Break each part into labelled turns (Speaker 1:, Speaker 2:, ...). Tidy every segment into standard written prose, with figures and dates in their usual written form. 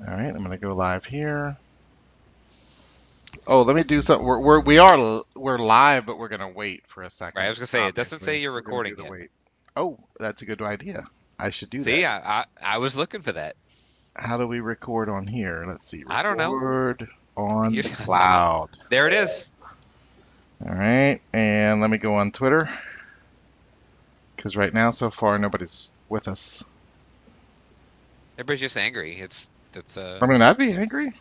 Speaker 1: All right, I'm gonna go live here. Oh, let me do something. We're live, but we're gonna wait for a
Speaker 2: Right, I
Speaker 1: second.
Speaker 2: was gonna say it doesn't say
Speaker 1: Obviously,
Speaker 2: you're
Speaker 1: we're gonna do
Speaker 2: recording
Speaker 1: the
Speaker 2: yet.
Speaker 1: wait. Oh, that's a good idea. I should do that.
Speaker 2: See, I was looking for that.
Speaker 1: How do we record on here? Let's see.
Speaker 2: I don't know.
Speaker 1: Record on
Speaker 2: Here,
Speaker 1: the cloud.
Speaker 2: there it is.
Speaker 1: All right, and let me go on Twitter because right now, so far, nobody's with us.
Speaker 2: Everybody's just angry. It's
Speaker 1: I mean, I'd be angry.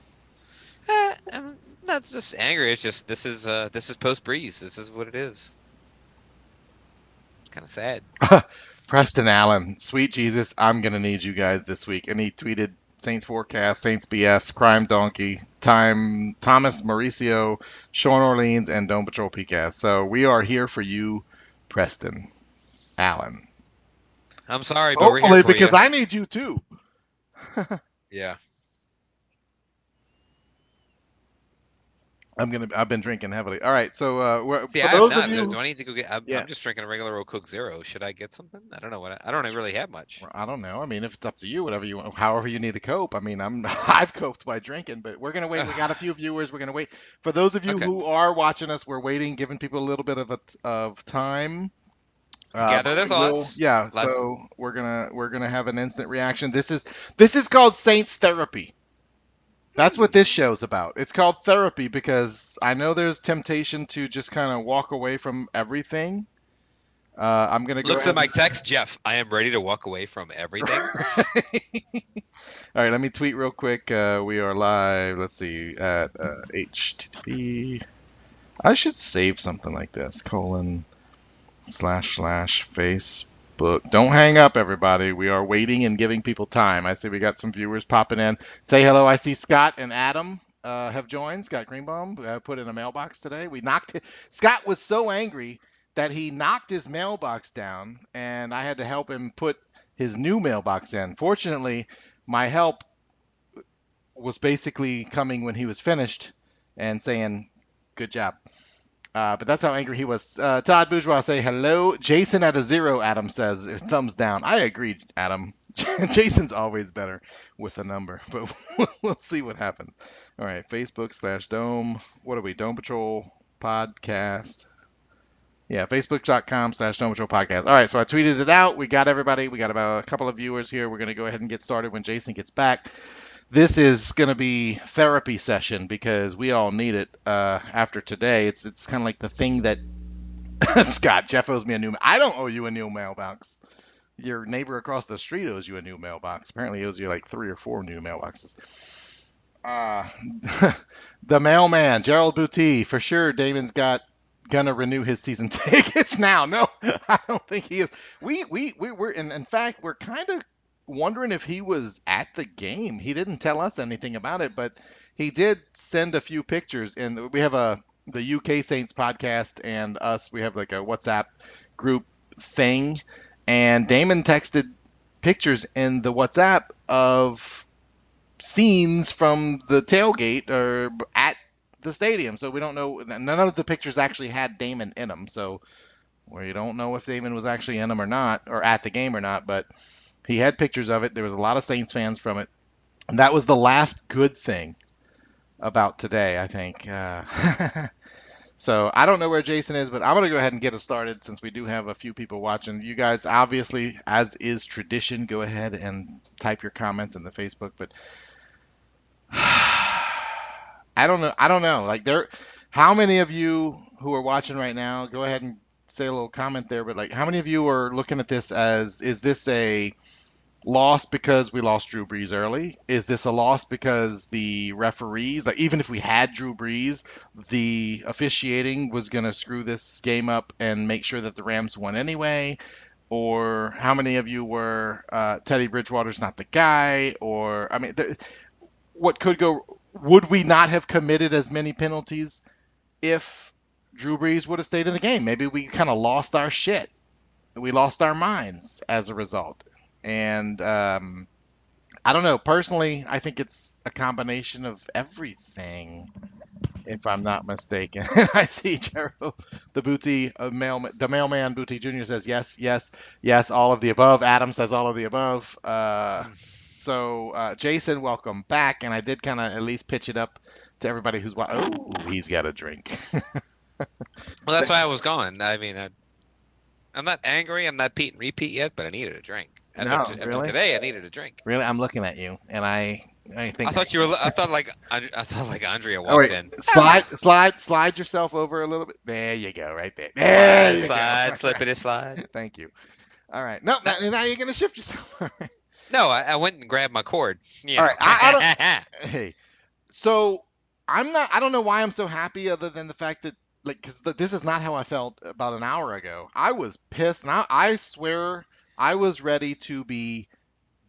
Speaker 2: not just angry. It's just this is post Breeze. This is what it is. It's kind of sad.
Speaker 1: Preston Allen, sweet Jesus, I'm gonna need you guys this week. And he tweeted Saints forecast, Saints BS, Crime Donkey, Time, Thomas Mauricio, Sean Orleans, and Dome Patrol PCast. So we are here for you, Preston Allen.
Speaker 2: I'm sorry, but we're here
Speaker 1: Hopefully,
Speaker 2: for
Speaker 1: because
Speaker 2: you.
Speaker 1: I need you too.
Speaker 2: Yeah.
Speaker 1: I've been drinking heavily. All right, so
Speaker 2: See,
Speaker 1: for
Speaker 2: I have
Speaker 1: those of
Speaker 2: not.
Speaker 1: you,
Speaker 2: Do I need to go get?
Speaker 1: yeah,
Speaker 2: I'm just drinking a regular old Coke Zero. Should I get something? I don't know I don't really have much.
Speaker 1: well, I don't know. I mean, if it's up to you, whatever you want, however you need to cope. I mean, I've coped by drinking, but we're gonna wait. We got a few viewers. We're gonna wait. For those of you
Speaker 2: Okay.
Speaker 1: who are watching us, we're waiting, giving people a little bit of time.
Speaker 2: To gather
Speaker 1: But
Speaker 2: their
Speaker 1: we will,
Speaker 2: thoughts.
Speaker 1: yeah.
Speaker 2: Let,
Speaker 1: So we're gonna have an instant reaction. This is called Saints Therapy. That's what this show's about. It's called therapy because I know there's temptation to just kind of walk away from everything. I'm gonna go
Speaker 2: Looks at
Speaker 1: ahead
Speaker 2: my
Speaker 1: and
Speaker 2: text, Jeff. I am ready to walk away from everything.
Speaker 1: All right, let me tweet real quick. We are live. Let's see at HTTP. I should save something like this: colon slash slash Facebook. Don't hang up, everybody. We are waiting and giving people time. I see we got some viewers popping in. Say hello. I see Scott and Adam have joined. Scott Greenbaum put in a mailbox today. Scott was so angry that he knocked his mailbox down, and I had to help him put his new mailbox in. Fortunately, my help was basically coming when he was finished and saying, "Good job." But that's how angry he was. Todd Bourgeois say hello. Jason at a zero, Adam says. Thumbs down. I agree, Adam. Jason's always better with a number, but we'll see what happens. All right, Facebook/Dome. What are we? Dome Patrol Podcast. Yeah, Facebook.com/Dome Patrol Podcast. All right, so I tweeted it out. We got everybody. We got about a couple of viewers here. We're going to go ahead and get started when Jason gets back. This is going to be therapy session because we all need it after today. It's kind of like the thing that Scott Jeff owes me a new. I don't owe you a new mailbox. Your neighbor across the street owes you a new mailbox. Apparently, he owes you like 3 or 4 new mailboxes. Uh, the mailman Gerald Boutte for sure. Damon's gonna renew his season tickets now. No, I don't think he is. We're in fact we're kind of wondering if he was at the game. He didn't tell us anything about it, but he did send a few pictures. And we have the UK Saints podcast and us. We have like a WhatsApp group thing, and Damon texted pictures in the WhatsApp of scenes from the tailgate or at the stadium. So we don't know. None of the pictures actually had Damon in them. So we don't know if Damon was actually in them or not, or at the game or not. But he had pictures of it. There was a lot of Saints fans from it. And that was the last good thing about today, I think. So I don't know where Jason is, but I'm going to go ahead and get us started since we do have a few people watching. You guys, obviously, as is tradition, go ahead and type your comments in the Facebook. But I don't know. I don't know. Like how many of you who are watching right now, go ahead and say a little comment there. But like, how many of you are looking at this as, is this a loss because we lost Drew Brees early? Is this a loss because the referees, like even if we had Drew Brees, the officiating was going to screw this game up and make sure that the Rams won anyway? Or how many of you were Teddy Bridgewater's not the guy? Or I mean, what could go? Would we not have committed as many penalties if Drew Brees would have stayed in the game? Maybe we kind of lost our shit. We lost our minds as a result. And I don't know. Personally, I think it's a combination of everything, if I'm not mistaken. I see Gerald, the mailman Booty Jr. says yes, yes, yes, all of the above. Adam says all of the above. So, Jason, welcome back. And I did kind of at least pitch it up to everybody who's watching. Oh, he's got a drink.
Speaker 2: Well, that's why I was going. I mean, I'm not angry. I'm not Pete and repeat yet, but I needed a drink.
Speaker 1: No,
Speaker 2: After
Speaker 1: really?
Speaker 2: today, I needed a drink.
Speaker 1: Really? I'm looking at you, and I
Speaker 2: I
Speaker 1: think
Speaker 2: thought you were. I thought like Andrea
Speaker 1: Oh
Speaker 2: walked
Speaker 1: wait,
Speaker 2: in.
Speaker 1: slide yourself over a little bit. There you go, right there. There
Speaker 2: Slide,
Speaker 1: you go.
Speaker 2: slide,
Speaker 1: Right, right.
Speaker 2: slippity slide.
Speaker 1: Thank you. All right. No,
Speaker 2: No,
Speaker 1: now you're gonna shift yourself. All right.
Speaker 2: no, I went and grabbed my cord. You
Speaker 1: All right.
Speaker 2: know.
Speaker 1: I don't. Hey, so I'm not. I don't know why I'm so happy, other than the fact that because this is not how I felt about an hour ago. I was pissed, and I swear I was ready to be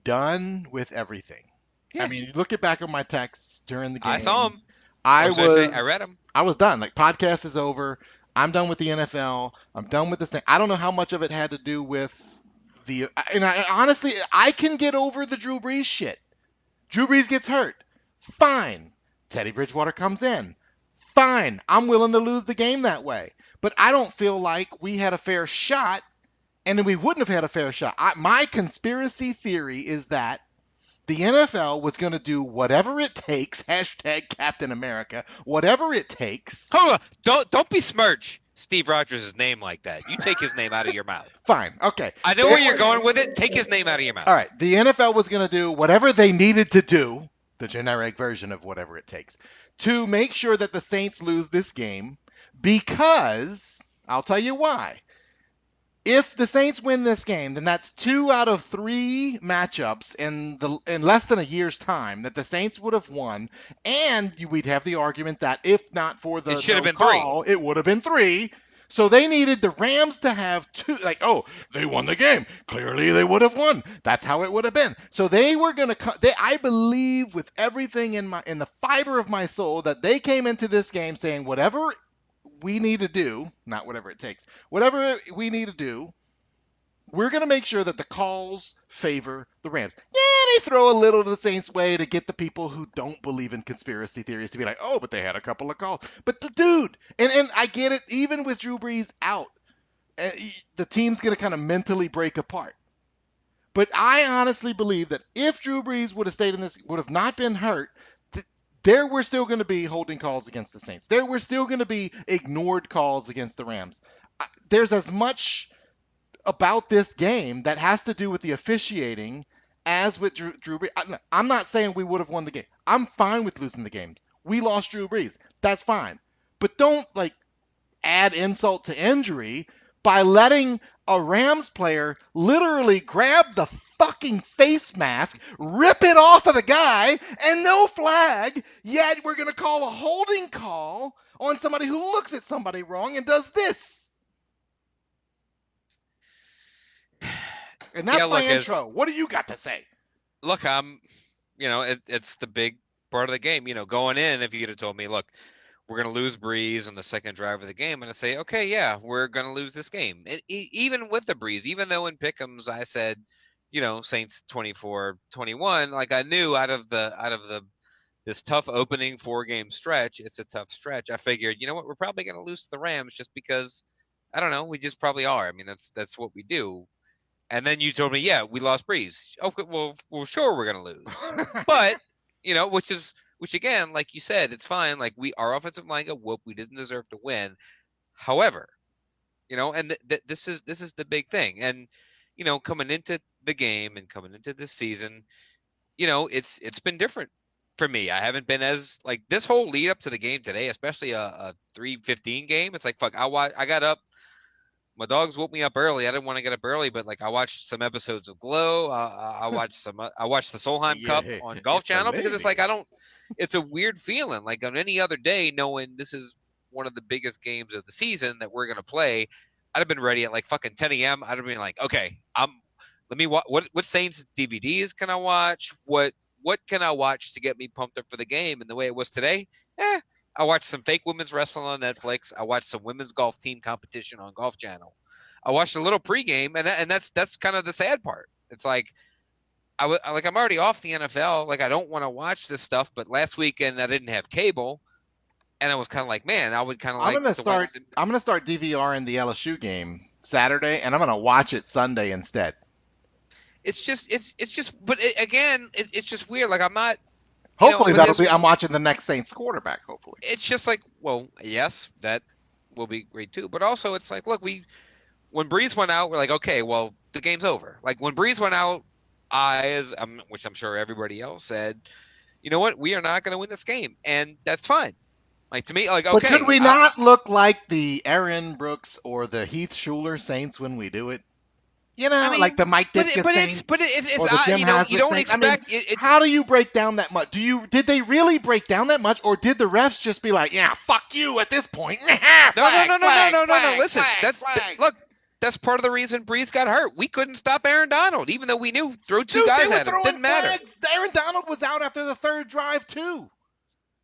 Speaker 1: done with everything. I
Speaker 2: Yeah,
Speaker 1: mean, you look at back at my texts during the
Speaker 2: I saw
Speaker 1: game.
Speaker 2: him. Or
Speaker 1: I
Speaker 2: should I say,
Speaker 1: was
Speaker 2: I read him.
Speaker 1: I was done. Like podcast is over. I'm done with the NFL. I'm done with this thing. I don't know how much of it had to do with and I honestly I can get over the Drew Brees shit. Drew Brees gets hurt. Fine. Teddy Bridgewater comes in. Fine. I'm willing to lose the game that way. But I don't feel like we had a fair shot, and we wouldn't have had a fair shot. My conspiracy theory is that the NFL was going to do whatever it takes, hashtag Captain America, whatever it takes.
Speaker 2: Hold on, don't besmirch Steve Rogers' name like that. You take his name out of your mouth.
Speaker 1: Fine, okay.
Speaker 2: I know where you're going with it. Take his name out of your mouth.
Speaker 1: All right, the NFL was going to do whatever they needed to do, the generic version of whatever it takes, to make sure that the Saints lose this game because, I'll tell you why. If the Saints win this game, then that's 2 out of 3 matchups in less than a year's time that the Saints would have won, and we'd have the argument that if not for
Speaker 2: It
Speaker 1: the
Speaker 2: should have
Speaker 1: no
Speaker 2: been three.
Speaker 1: call, it would have been 3. So they needed the Rams to have 2. Like, oh, they won the game. Clearly, they would have won. That's how it would have been. So they were gonna. I believe with everything in the fiber of my soul that they came into this game saying whatever we need to do, not whatever it takes, whatever we need to do, we're going to make sure that the calls favor the Rams. Yeah, they throw a little to the Saints' way to get the people who don't believe in conspiracy theories to be like, oh, but they had a couple of calls. But the dude, and I get it, even with Drew Brees out, the team's going to kind of mentally break apart. But I honestly believe that if Drew Brees would have stayed in this, would have not been hurt, there were still going to be holding calls against the Saints. There were still going to be ignored calls against the Rams. There's as much about this game that has to do with the officiating as with Drew Brees. I'm not saying we would have won the game. I'm fine with losing the game. We lost Drew Brees. That's fine. But don't like add insult to injury by letting a Rams player literally grab the fucking face mask, rip it off of the guy, and no flag, yet we're going to call a holding call on somebody who looks at somebody wrong and does this. And that's
Speaker 2: Yeah,
Speaker 1: my
Speaker 2: look,
Speaker 1: intro. What do you got to say?
Speaker 2: look, it's the big part of the game. Going in, if you'd have told me, look, we're going to lose Breeze on the second drive of the game, and I say, okay, yeah, we're going to lose this game. Even with the Breeze, even though in Pick'ems I said, Saints 24-21, like I knew out of the this tough opening 4-game stretch, it's a tough stretch. I figured, you know what, we're probably going to lose to the Rams just because, I don't know, we just probably are. I mean, that's what we do. And then you told me, yeah, we lost Breeze. Okay, well, sure, we're gonna lose, but which again, like you said, it's fine. Like our offensive line got whooped. We didn't deserve to win. However, and this is the big thing. And coming into the game and coming into this season, it's been different for me. I haven't been as like this whole lead up to the game today, especially a 3:15 game. It's like fuck. I got up. My dogs woke me up early. I didn't want to get up early, but like I watched some episodes of Glow. I watched some. I watched the Solheim Cup
Speaker 1: Yeah,
Speaker 2: on Golf
Speaker 1: it's a
Speaker 2: Channel because it's like
Speaker 1: lady.
Speaker 2: It's a weird feeling. Like on any other day, knowing this is one of the biggest games of the season that we're gonna play, I'd have been ready at like fucking 10 a.m. I'd have been like, okay, let me watch. What Saints DVDs can I watch? What can I watch to get me pumped up for the game? And the way it was today, I watched some fake women's wrestling on Netflix. I watched some women's golf team competition on Golf Channel. I watched a little pregame, and that's kind of the sad part. It's like I'm already off the NFL. Like I don't want to watch this stuff. But last weekend I didn't have cable, and I was kind of like, man, I would kind of
Speaker 1: I'm
Speaker 2: like
Speaker 1: gonna
Speaker 2: to watch.
Speaker 1: start. I'm gonna start DVRing the LSU game Saturday, and I'm gonna watch it Sunday instead.
Speaker 2: But again, it's just weird. Like I'm not,
Speaker 1: Hopefully
Speaker 2: with
Speaker 1: that'll
Speaker 2: this,
Speaker 1: be. I'm watching the next Saints quarterback. Hopefully.
Speaker 2: it's just like, well, yes, that will be great too. But also, it's like, look, when Breeze went out, we're like, okay, well, the game's over. Like when Breeze went out, which I'm sure everybody else said, you know what, we are not going to win this game, and that's fine. Like to me, like
Speaker 1: But should
Speaker 2: okay,
Speaker 1: we not look like the Aaron Brooks or the Heath Schuler Saints when we do it?
Speaker 2: I
Speaker 1: Like
Speaker 2: mean,
Speaker 1: the Mike
Speaker 2: but
Speaker 1: Ditka Saints
Speaker 2: it's
Speaker 1: or the Jim
Speaker 2: you
Speaker 1: Haslett
Speaker 2: don't
Speaker 1: Saints. I mean,
Speaker 2: expect it.
Speaker 1: how do you break down that much? Did they really break down that much, or did the refs just be like, yeah, fuck you at this point?
Speaker 2: No, no,
Speaker 1: Flag,
Speaker 2: no, no, no,
Speaker 1: flag,
Speaker 2: no, no, no.
Speaker 1: flag,
Speaker 2: Listen,
Speaker 1: flag, flag.
Speaker 2: look. That's part of the reason Breeze got hurt. We couldn't stop Aaron Donald, even though we knew throw two
Speaker 1: Dude, they
Speaker 2: guys
Speaker 1: were
Speaker 2: at him
Speaker 1: throwing
Speaker 2: didn't matter.
Speaker 1: flags. Aaron Donald was out after the third drive too.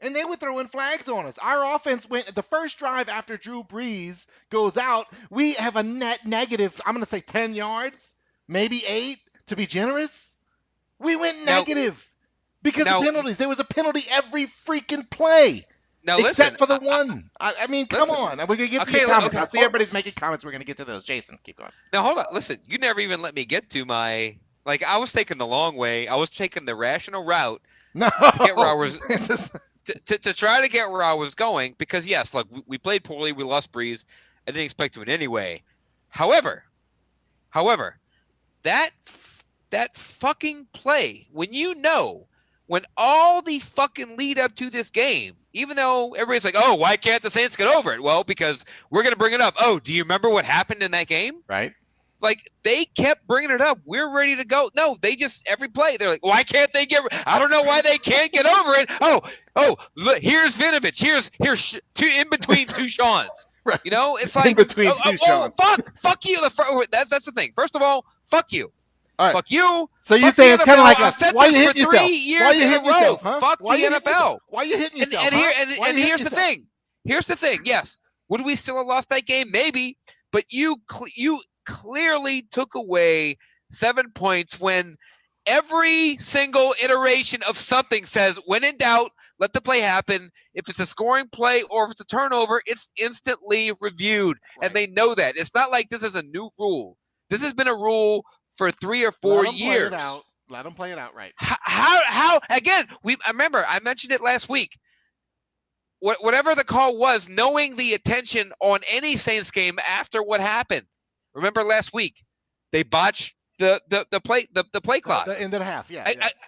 Speaker 1: And they were throwing flags on us. Our offense went the first drive after Drew Brees goes out. We have a net negative, I'm going to say 10 yards, maybe 8 to be generous. We went
Speaker 2: Now,
Speaker 1: negative because of
Speaker 2: now,
Speaker 1: penalties. There was a penalty every freaking play.
Speaker 2: now, listen.
Speaker 1: Except for the one. I mean, come
Speaker 2: Listen.
Speaker 1: on. We're going to get to
Speaker 2: Okay,
Speaker 1: the comments.
Speaker 2: okay.
Speaker 1: I see everybody's making comments. We're going to get to those. Jason, keep going.
Speaker 2: Now hold on. Listen, you never even let me get to my. Like I was taking the long way. I was taking the rational route
Speaker 1: No.
Speaker 2: to get where I was to try to get where I was going. Because yes, look, we played poorly. We lost Breeze. I didn't expect to in any way. However, that that fucking play when all the fucking lead up to this game, even though everybody's like, oh, why can't the Saints get over it? Well, because we're going to bring it up. Oh, do you remember what happened in that game?
Speaker 1: Right.
Speaker 2: Like they kept bringing it up. We're ready to go. No, they just every play they're like, why can't they get? I don't know why they can't get over it. Oh, look, here's Vinovich. Here's two in between two Seans.
Speaker 1: Right.
Speaker 2: It's like
Speaker 1: in between two Seans.
Speaker 2: Fuck you. That's the thing. First of all, fuck you.
Speaker 1: All right.
Speaker 2: Fuck you.
Speaker 1: So you
Speaker 2: Fuck
Speaker 1: think
Speaker 2: the
Speaker 1: it's kind of
Speaker 2: NFL.
Speaker 1: like
Speaker 2: I've said
Speaker 1: why
Speaker 2: this
Speaker 1: you
Speaker 2: for
Speaker 1: hitting
Speaker 2: 3
Speaker 1: yourself? Why
Speaker 2: years
Speaker 1: you
Speaker 2: in a
Speaker 1: hitting
Speaker 2: row.
Speaker 1: yourself, huh?
Speaker 2: Fuck
Speaker 1: Why
Speaker 2: the
Speaker 1: you hitting
Speaker 2: NFL.
Speaker 1: yourself? Why you hitting yourself?
Speaker 2: And here's the
Speaker 1: yourself?
Speaker 2: thing. Here's the thing. Yes, would we still have lost that game? Maybe, but you clearly took away 7 points when every single iteration of something says, when in doubt, let the play happen. If it's a scoring play or if it's a turnover, it's instantly reviewed. Right. And they know that. It's not like this is a new rule. This has been a rule for 3 or 4 years.
Speaker 1: Let them play it out right.
Speaker 2: How again, I remember I mentioned it last week. Whatever the call was, knowing the attention on any Saints game after what happened. Remember last week, they botched the play clock.
Speaker 1: The end of the half, yeah.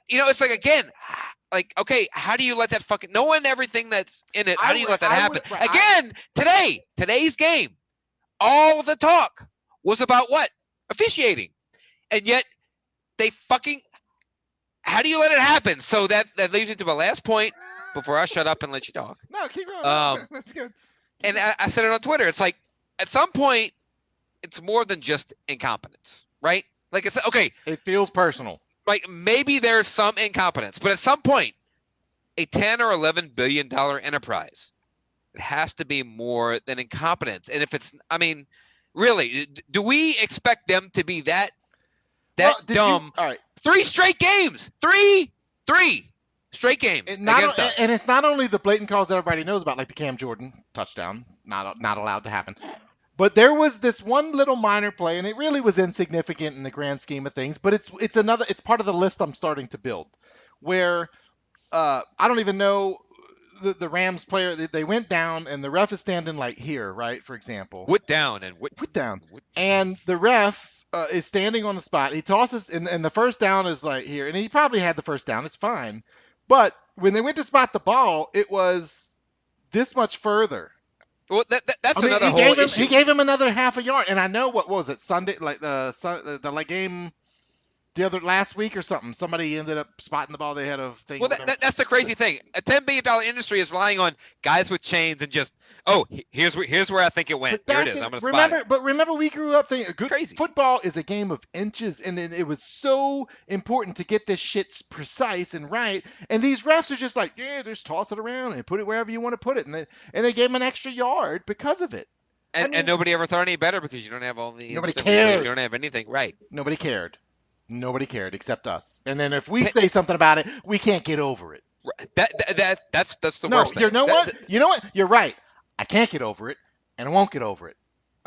Speaker 2: It's like, again, like, okay, how do you let that fucking knowing everything that's in it? How do you let that happen? Again, today's game, all the talk was about what? Officiating, and yet they fucking. How do you let it happen? So that leads me to my last point before I shut up and let you talk.
Speaker 1: No, keep going. That's good.
Speaker 2: And I said it on Twitter. It's like at some point, it's more than just incompetence, right? Like it's okay.
Speaker 1: It feels personal.
Speaker 2: Like maybe there's some incompetence, but at some point, a $10 or $11 billion enterprise, it has to be more than incompetence. And if it's, I mean, really, do we expect them to be that dumb?
Speaker 1: All right.
Speaker 2: 3 straight games, three straight games against us.
Speaker 1: And it's not only the blatant calls that everybody knows about, like the Cam Jordan touchdown, not allowed to happen. But there was this one little minor play, and it really was insignificant in the grand scheme of things. But it's part of the list I'm starting to build, where I don't even know the Rams player. They went down, and the ref is standing like here, right? For example,
Speaker 2: Put down,
Speaker 1: and the ref is standing on the spot. He tosses, and the first down is like here, and he probably had the first down. It's fine, but when they went to spot the ball, it was this much further.
Speaker 2: Well, that's another whole issue.
Speaker 1: He gave him another half a yard, and I know what was it Sunday, like the game the other last week or something. Somebody ended up spotting the ball. They had a thing.
Speaker 2: Well, that's the crazy thing. A $10 billion industry is relying on guys with chains and just here's where I think it went. Here it is. I'm gonna spot it.
Speaker 1: But remember, we grew up thinking
Speaker 2: crazy.
Speaker 1: Football is a game of inches, and it was so important to get this shit precise and right. And these refs are just like, yeah, just toss it around and put it wherever you want to put it, and they gave him an extra yard because of it.
Speaker 2: And nobody ever thought any better because you don't have all the
Speaker 1: nobody cared.
Speaker 2: You don't have anything right.
Speaker 1: Nobody cared except us. And then if we say something about it, we can't get over it.
Speaker 2: That's the worst thing.
Speaker 1: You know what? You're right. I can't get over it, and I won't get over it.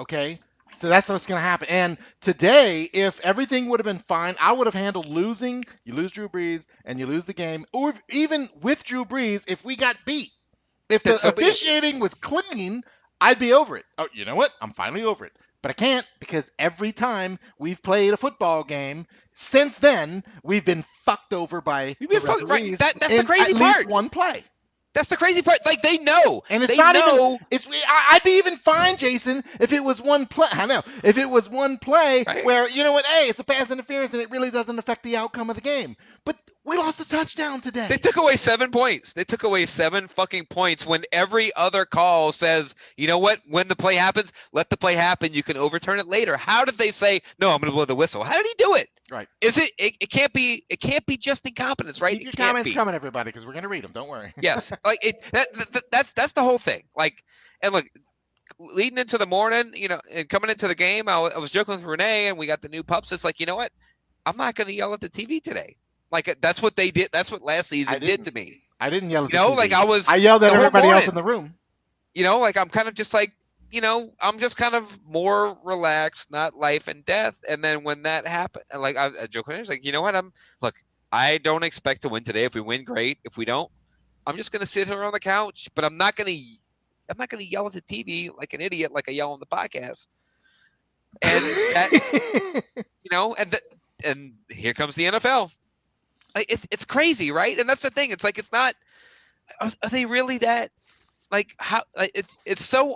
Speaker 1: Okay? So that's what's going to happen. And today, if everything would have been fine, I would have handled losing. You lose Drew Brees and you lose the game, or even with Drew Brees, if we got beat, if the
Speaker 2: So be it.
Speaker 1: officiating was clean, I'd be over it. Oh, you know what? I'm finally over it. But I can't because every time we've played a football game since then, we've been fucked over by
Speaker 2: You've
Speaker 1: the
Speaker 2: been fucking right.
Speaker 1: referees
Speaker 2: That's the
Speaker 1: in
Speaker 2: crazy
Speaker 1: at least
Speaker 2: part.
Speaker 1: one play.
Speaker 2: That's the crazy part. Like they know.
Speaker 1: And it's
Speaker 2: They
Speaker 1: not even.
Speaker 2: know.
Speaker 1: I'd be even fine, Jason, if it was one play. I know if it was one play
Speaker 2: Right.
Speaker 1: where you know what? Hey, it's a pass interference and it really doesn't affect the outcome of the game. But we lost a touchdown today.
Speaker 2: They took away 7 points. They took away 7 fucking points when every other call says, you know what? When the play happens, let the play happen. You can overturn it later. How did they say, no, I'm going to blow the whistle? How did he do it?
Speaker 1: Right.
Speaker 2: Is it? It can't be. It can't be just incompetence, right?
Speaker 1: Keep your
Speaker 2: It can't
Speaker 1: comments
Speaker 2: be.
Speaker 1: coming, everybody, because we're gonna read them. Don't worry.
Speaker 2: Yes. Like that's the whole thing. Like, and look, leading into the morning, you know, and coming into the game, I was joking with Renee, and we got the new pups. It's like, you know what? I'm not going to yell at the TV today. Like that's what they did. That's what last season did to me.
Speaker 1: I didn't yell at
Speaker 2: You
Speaker 1: the
Speaker 2: know,
Speaker 1: TV.
Speaker 2: like
Speaker 1: I yelled at
Speaker 2: the whole
Speaker 1: everybody else
Speaker 2: morning.
Speaker 1: in the room.
Speaker 2: You know, like I'm kind of just like, you know, I'm just kind of more relaxed, not life and death. And then when that happened, and like I joke with her, like, you know what? Look, I don't expect to win today. If we win, great. If we don't, I'm just gonna sit here on the couch. But I'm not gonna yell at the TV like an idiot, like I yell on the podcast. And that, you know, and here comes the NFL. Like it's crazy, right? And that's the thing. It's like it's not. Are they really that? Like how? Like, it's so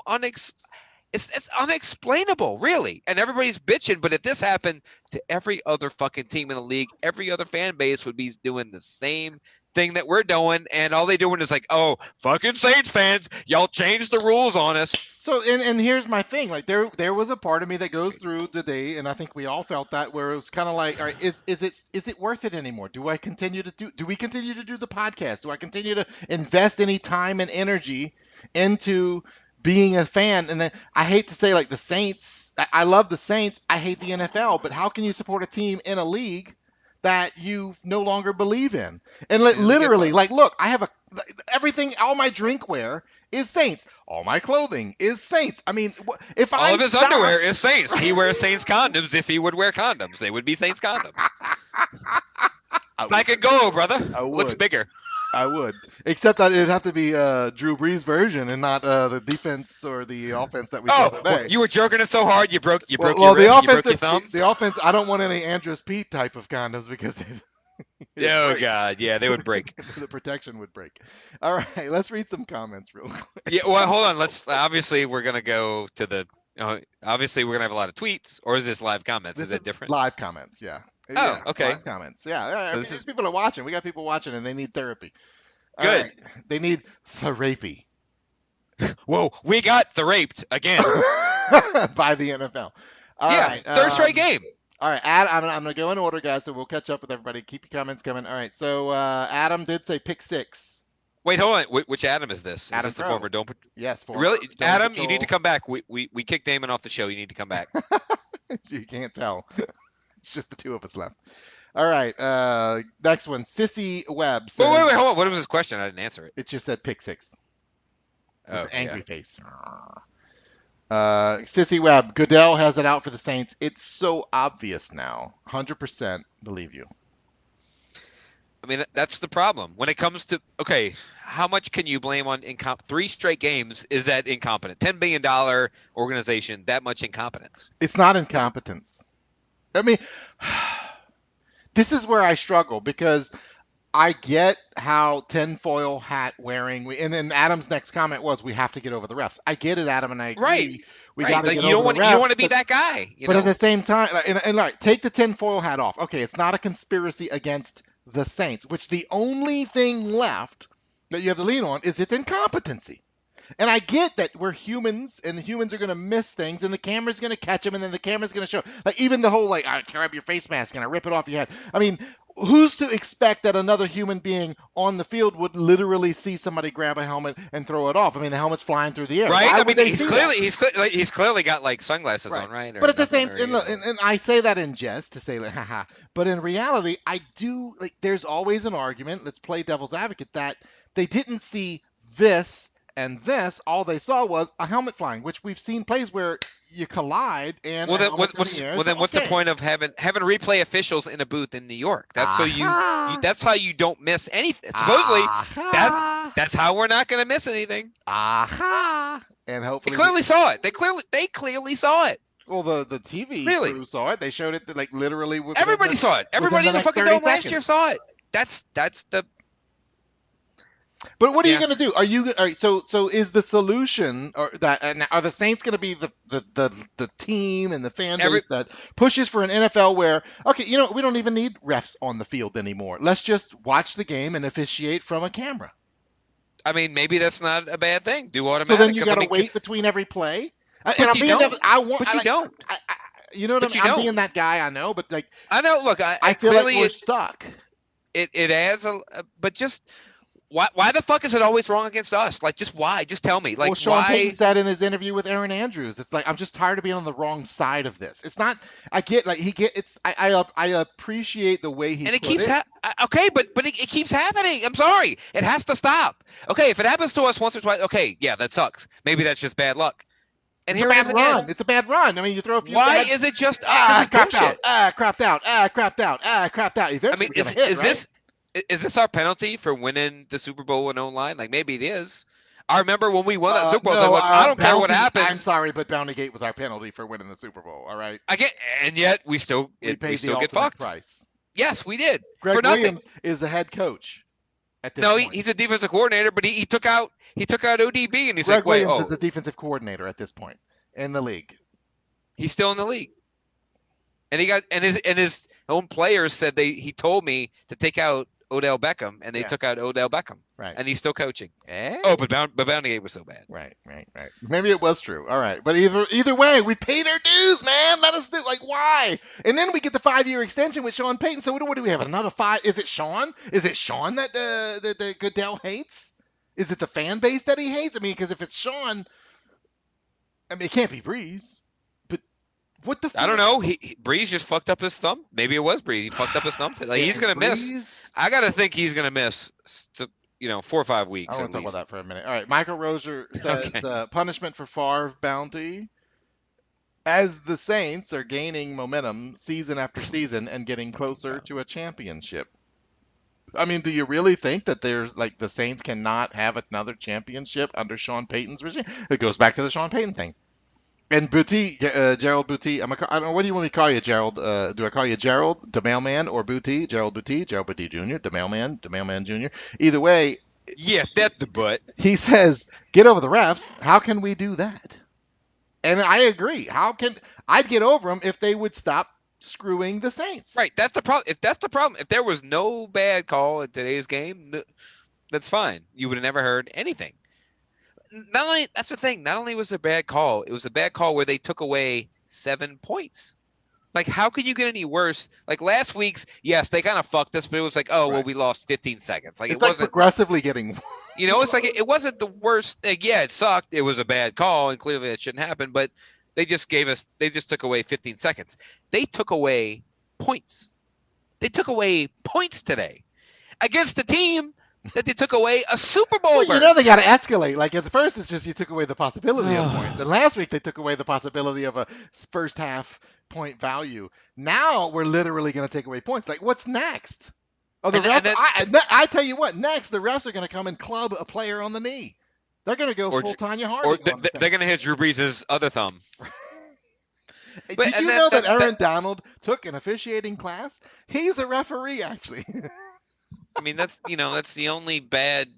Speaker 2: it's unexplainable, really. And everybody's bitching, but if this happened to every other fucking team in the league, every other fan base would be doing the same thing that we're doing, and all they doing is like, oh, fucking Saints fans, y'all changed the rules on us.
Speaker 1: So and here's my thing. Like there was a part of me that goes through today, and I think we all felt that where it was kind of like, all right, is it worth it anymore? Do we continue to do the podcast? Do I continue to invest any time and energy into being a fan? And then I hate to say like the Saints. I love the Saints. I hate the NFL. But how can you support a team in a league that you no longer believe in? And literally, like, look, I have everything, all my drinkware is Saints. All my clothing is Saints. I mean, if
Speaker 2: all
Speaker 1: I
Speaker 2: of his underwear is Saints. He wears Saints condoms. If he would wear condoms, they would be Saints condoms. Black and gold, brother. Looks bigger.
Speaker 1: I would, except that it'd have to be Drew Brees version and not the defense or the offense that we saw today.
Speaker 2: Well, you were jerking it so hard you broke your wrist,
Speaker 1: the offense,
Speaker 2: you broke your thumb.
Speaker 1: The offense, I don't want any Andrus Pete type of condoms because
Speaker 2: oh God, yeah, they would break.
Speaker 1: The protection would break. All right, let's read some comments real quick.
Speaker 2: Yeah, well, hold on. Let's obviously we're gonna go to the. Obviously, we're gonna have a lot of tweets, or is this live comments? Is it different?
Speaker 1: Live comments, yeah.
Speaker 2: Oh,
Speaker 1: yeah,
Speaker 2: okay.
Speaker 1: Live comments, yeah.
Speaker 2: So this
Speaker 1: people are watching. We got people watching, and they need therapy.
Speaker 2: Good.
Speaker 1: Right. They need therapy.
Speaker 2: Whoa, we got raped again
Speaker 1: by the NFL. All right,
Speaker 2: third straight game.
Speaker 1: All right, I'm going to go in order, guys, so we'll catch up with everybody. Keep your comments coming. All right, so Adam did say pick 6.
Speaker 2: Wait, hold on. Which Adam is this?
Speaker 1: Adam
Speaker 2: Is this the
Speaker 1: Crow.
Speaker 2: former Don't?
Speaker 1: Yes, former.
Speaker 2: Really,
Speaker 1: Don't
Speaker 2: Adam,
Speaker 1: Patrol.
Speaker 2: you need to come back. We kicked Damon off the show. You need to come back.
Speaker 1: You can't tell. It's just the two of us left. All right, next one. Sissy Webb says,
Speaker 2: wait, hold on. What was his question? I didn't answer it.
Speaker 1: It just said pick 6.
Speaker 2: Oh,
Speaker 1: angry face. Sissy Webb, Goodell has it out for the Saints. It's so obvious now. 100% believe you.
Speaker 2: I mean, that's the problem. When it comes to, okay, how much can you blame on 3 straight games? Is that incompetent? $10 billion organization, that much incompetence?
Speaker 1: It's not incompetence. I mean, this is where I struggle because I get how tinfoil hat wearing, and then Adam's next comment was, "We have to get over the refs." I get it, Adam, and I agree.
Speaker 2: Right.
Speaker 1: We got to
Speaker 2: like,
Speaker 1: get
Speaker 2: you
Speaker 1: over
Speaker 2: don't
Speaker 1: the refs. You
Speaker 2: don't want to be that guy.
Speaker 1: But at the same time, and all right, take the tinfoil hat off. Okay, it's not a conspiracy against the Saints, which the only thing left that you have to lean on is its incompetency. And I get that we're humans, and humans are going to miss things, and the camera's going to catch them, and then the camera's going to show. Like, even the whole, like, I grab your face mask and I rip it off your head. I mean, who's to expect that another human being on the field would literally see somebody grab a helmet and throw it off? I mean, the helmet's flying through the air.
Speaker 2: Right?
Speaker 1: Why
Speaker 2: I mean,
Speaker 1: would they
Speaker 2: he's
Speaker 1: do
Speaker 2: clearly
Speaker 1: that?
Speaker 2: he's clearly got like sunglasses on, right?
Speaker 1: But at the same time, and I say that in jest to say like, haha. But in reality, I do like. There's always an argument. Let's play devil's advocate that they didn't see this And this, all they saw was a helmet flying, which we've seen plays where you collide and
Speaker 2: Well,
Speaker 1: a
Speaker 2: then
Speaker 1: helmet's in the air.
Speaker 2: well
Speaker 1: So
Speaker 2: then what's the
Speaker 1: okay,
Speaker 2: point of having replay officials in a booth in New York? That's so
Speaker 1: aha,
Speaker 2: that's how you don't miss anything. Supposedly, that's
Speaker 1: aha,
Speaker 2: that's how we're not going to miss anything.
Speaker 1: aha, and
Speaker 2: They
Speaker 1: hopefully
Speaker 2: clearly saw it. They clearly saw it.
Speaker 1: well, the TV
Speaker 2: Clearly,
Speaker 1: crew saw it. They showed it like literally
Speaker 2: everybody saw it.
Speaker 1: within
Speaker 2: Everybody
Speaker 1: the
Speaker 2: in the
Speaker 1: next
Speaker 2: fucking
Speaker 1: 30
Speaker 2: dome last year
Speaker 1: seconds.
Speaker 2: saw it. That's the
Speaker 1: But what are you
Speaker 2: yeah.
Speaker 1: going to do? So is the solution or that and are the Saints going to be the team and the fan base
Speaker 2: Every
Speaker 1: that pushes for an NFL where okay, we don't even need refs on the field anymore. Let's just watch the game and officiate from a camera.
Speaker 2: I mean, maybe that's not a bad thing. Do
Speaker 1: So then
Speaker 2: automatic
Speaker 1: you
Speaker 2: because
Speaker 1: got
Speaker 2: I
Speaker 1: to
Speaker 2: mean,
Speaker 1: wait between every play. And
Speaker 2: but
Speaker 1: I'm
Speaker 2: you
Speaker 1: being
Speaker 2: don't.
Speaker 1: I want
Speaker 2: But
Speaker 1: I
Speaker 2: you
Speaker 1: like
Speaker 2: don't.
Speaker 1: you know what
Speaker 2: But you
Speaker 1: I'm
Speaker 2: don't.
Speaker 1: being that guy, I know, but like
Speaker 2: I know. Look,
Speaker 1: I
Speaker 2: I
Speaker 1: feel like
Speaker 2: clearly
Speaker 1: we're stuck.
Speaker 2: it adds but just why the fuck is it always wrong against us? Like, just why? Just tell me.
Speaker 1: Well,
Speaker 2: Like,
Speaker 1: Sean Payton
Speaker 2: why?
Speaker 1: said in his interview with Aaron Andrews, it's like I'm just tired of being on the wrong side of this. It's not. I get like he get. It's. I appreciate the way he
Speaker 2: And it
Speaker 1: put
Speaker 2: keeps
Speaker 1: it.
Speaker 2: okay, but it keeps happening. I'm sorry, it has to stop. Okay, if it happens to us once or twice, okay, yeah, that sucks. Maybe that's just bad luck. And
Speaker 1: It's a
Speaker 2: here it
Speaker 1: bad
Speaker 2: is again.
Speaker 1: run. It's a bad run. I mean, you throw a few
Speaker 2: Why
Speaker 1: bad.
Speaker 2: is it just this is
Speaker 1: Crapped out.
Speaker 2: bullshit?
Speaker 1: Crapped out. Crapped out. Crapped out.
Speaker 2: I
Speaker 1: Eventually,
Speaker 2: mean,
Speaker 1: we're gonna hit,
Speaker 2: is
Speaker 1: right?
Speaker 2: this our penalty for winning the Super Bowl in O-line? Like, maybe it is. I remember when we won that Super Bowl, I was
Speaker 1: No,
Speaker 2: like, look, I don't care what
Speaker 1: Bounty. I'm
Speaker 2: happens.
Speaker 1: sorry, but Bounty Gate was our penalty for winning the Super Bowl. All right,
Speaker 2: I get, and yet we
Speaker 1: we paid the
Speaker 2: still get
Speaker 1: ultimate
Speaker 2: fucked.
Speaker 1: price.
Speaker 2: Yes, we did
Speaker 1: Greg
Speaker 2: for nothing.
Speaker 1: Williams is the head coach at this
Speaker 2: No,
Speaker 1: point.
Speaker 2: he's a defensive coordinator, but he took out ODB, and he's
Speaker 1: Greg
Speaker 2: like, wait,
Speaker 1: Williams is
Speaker 2: oh,
Speaker 1: the defensive coordinator at this point in the league.
Speaker 2: he's still in the league, and his own players said he told me to take out Odell Beckham, and they took out Odell Beckham,
Speaker 1: right?
Speaker 2: And he's still coaching.
Speaker 1: Eh?
Speaker 2: Oh, but Bounty Gate was so bad.
Speaker 1: Right. Maybe it was true. All right, but either way, we paid our dues, man. Let us do like why? And then we get the 5-year extension with Sean Payton. So what do we have? Another 5? Is it Sean? Is it Sean that Goodell hates? Is it the fan base that he hates? I mean, because if it's Sean, I mean, it can't be Breeze. But what the?
Speaker 2: I don't know. Breeze just fucked up his thumb. Maybe it was Breeze. He fucked up his thumb. Like, he's gonna miss. I gotta think he's gonna miss. 4 or 5 weeks.
Speaker 1: I want to talk about that for a minute. All right, Michael Roser says punishment for Favre bounty. As the Saints are gaining momentum season after season and getting closer to a championship. I mean, do you really think that there's like the Saints cannot have another championship under Sean Payton's regime? It goes back to the Sean Payton thing. And Booty, Gerald Booty, I don't know, what do you want me to call you, Gerald? Do I call you Gerald, the mailman, or Booty, Gerald Booty Jr., the mailman Jr.? Either way,
Speaker 2: yeah, that's the butt.
Speaker 1: he says, get over the refs. How can we do that? And I agree. I'd get over them if they would stop screwing the Saints?
Speaker 2: Right, that's the problem. If that's the problem, if there was no bad call in today's game, that's fine. You would have never heard anything. Not only that's the thing. Not only was it a bad call, it was a bad call where they took away 7 points. Like, how could you get any worse? Like last week's, yes, they kind of fucked us, but it was like, oh, well, we lost 15 seconds. Like,
Speaker 1: It's
Speaker 2: it wasn't
Speaker 1: progressively getting.
Speaker 2: it's like it wasn't the worst. Like, yeah, it sucked. It was a bad call, and clearly that shouldn't happen. But they just took away 15 seconds. They took away points. They took away points today against the team that they took away a Super Bowl.
Speaker 1: Well, they got to escalate. Like at first, it's just you took away the possibility of points. Then last week they took away the possibility of a first half point value. Now we're literally going to take away points. Like what's next? Oh, the refs. I tell you what. Next, the refs are going to come and club a player on the knee. They're going to go full Tanya Harding.
Speaker 2: Or they're going to hit Drew Brees' other thumb.
Speaker 1: Did you know that Aaron Donald took an officiating class? He's a referee, actually.
Speaker 2: I mean, that's the only bad.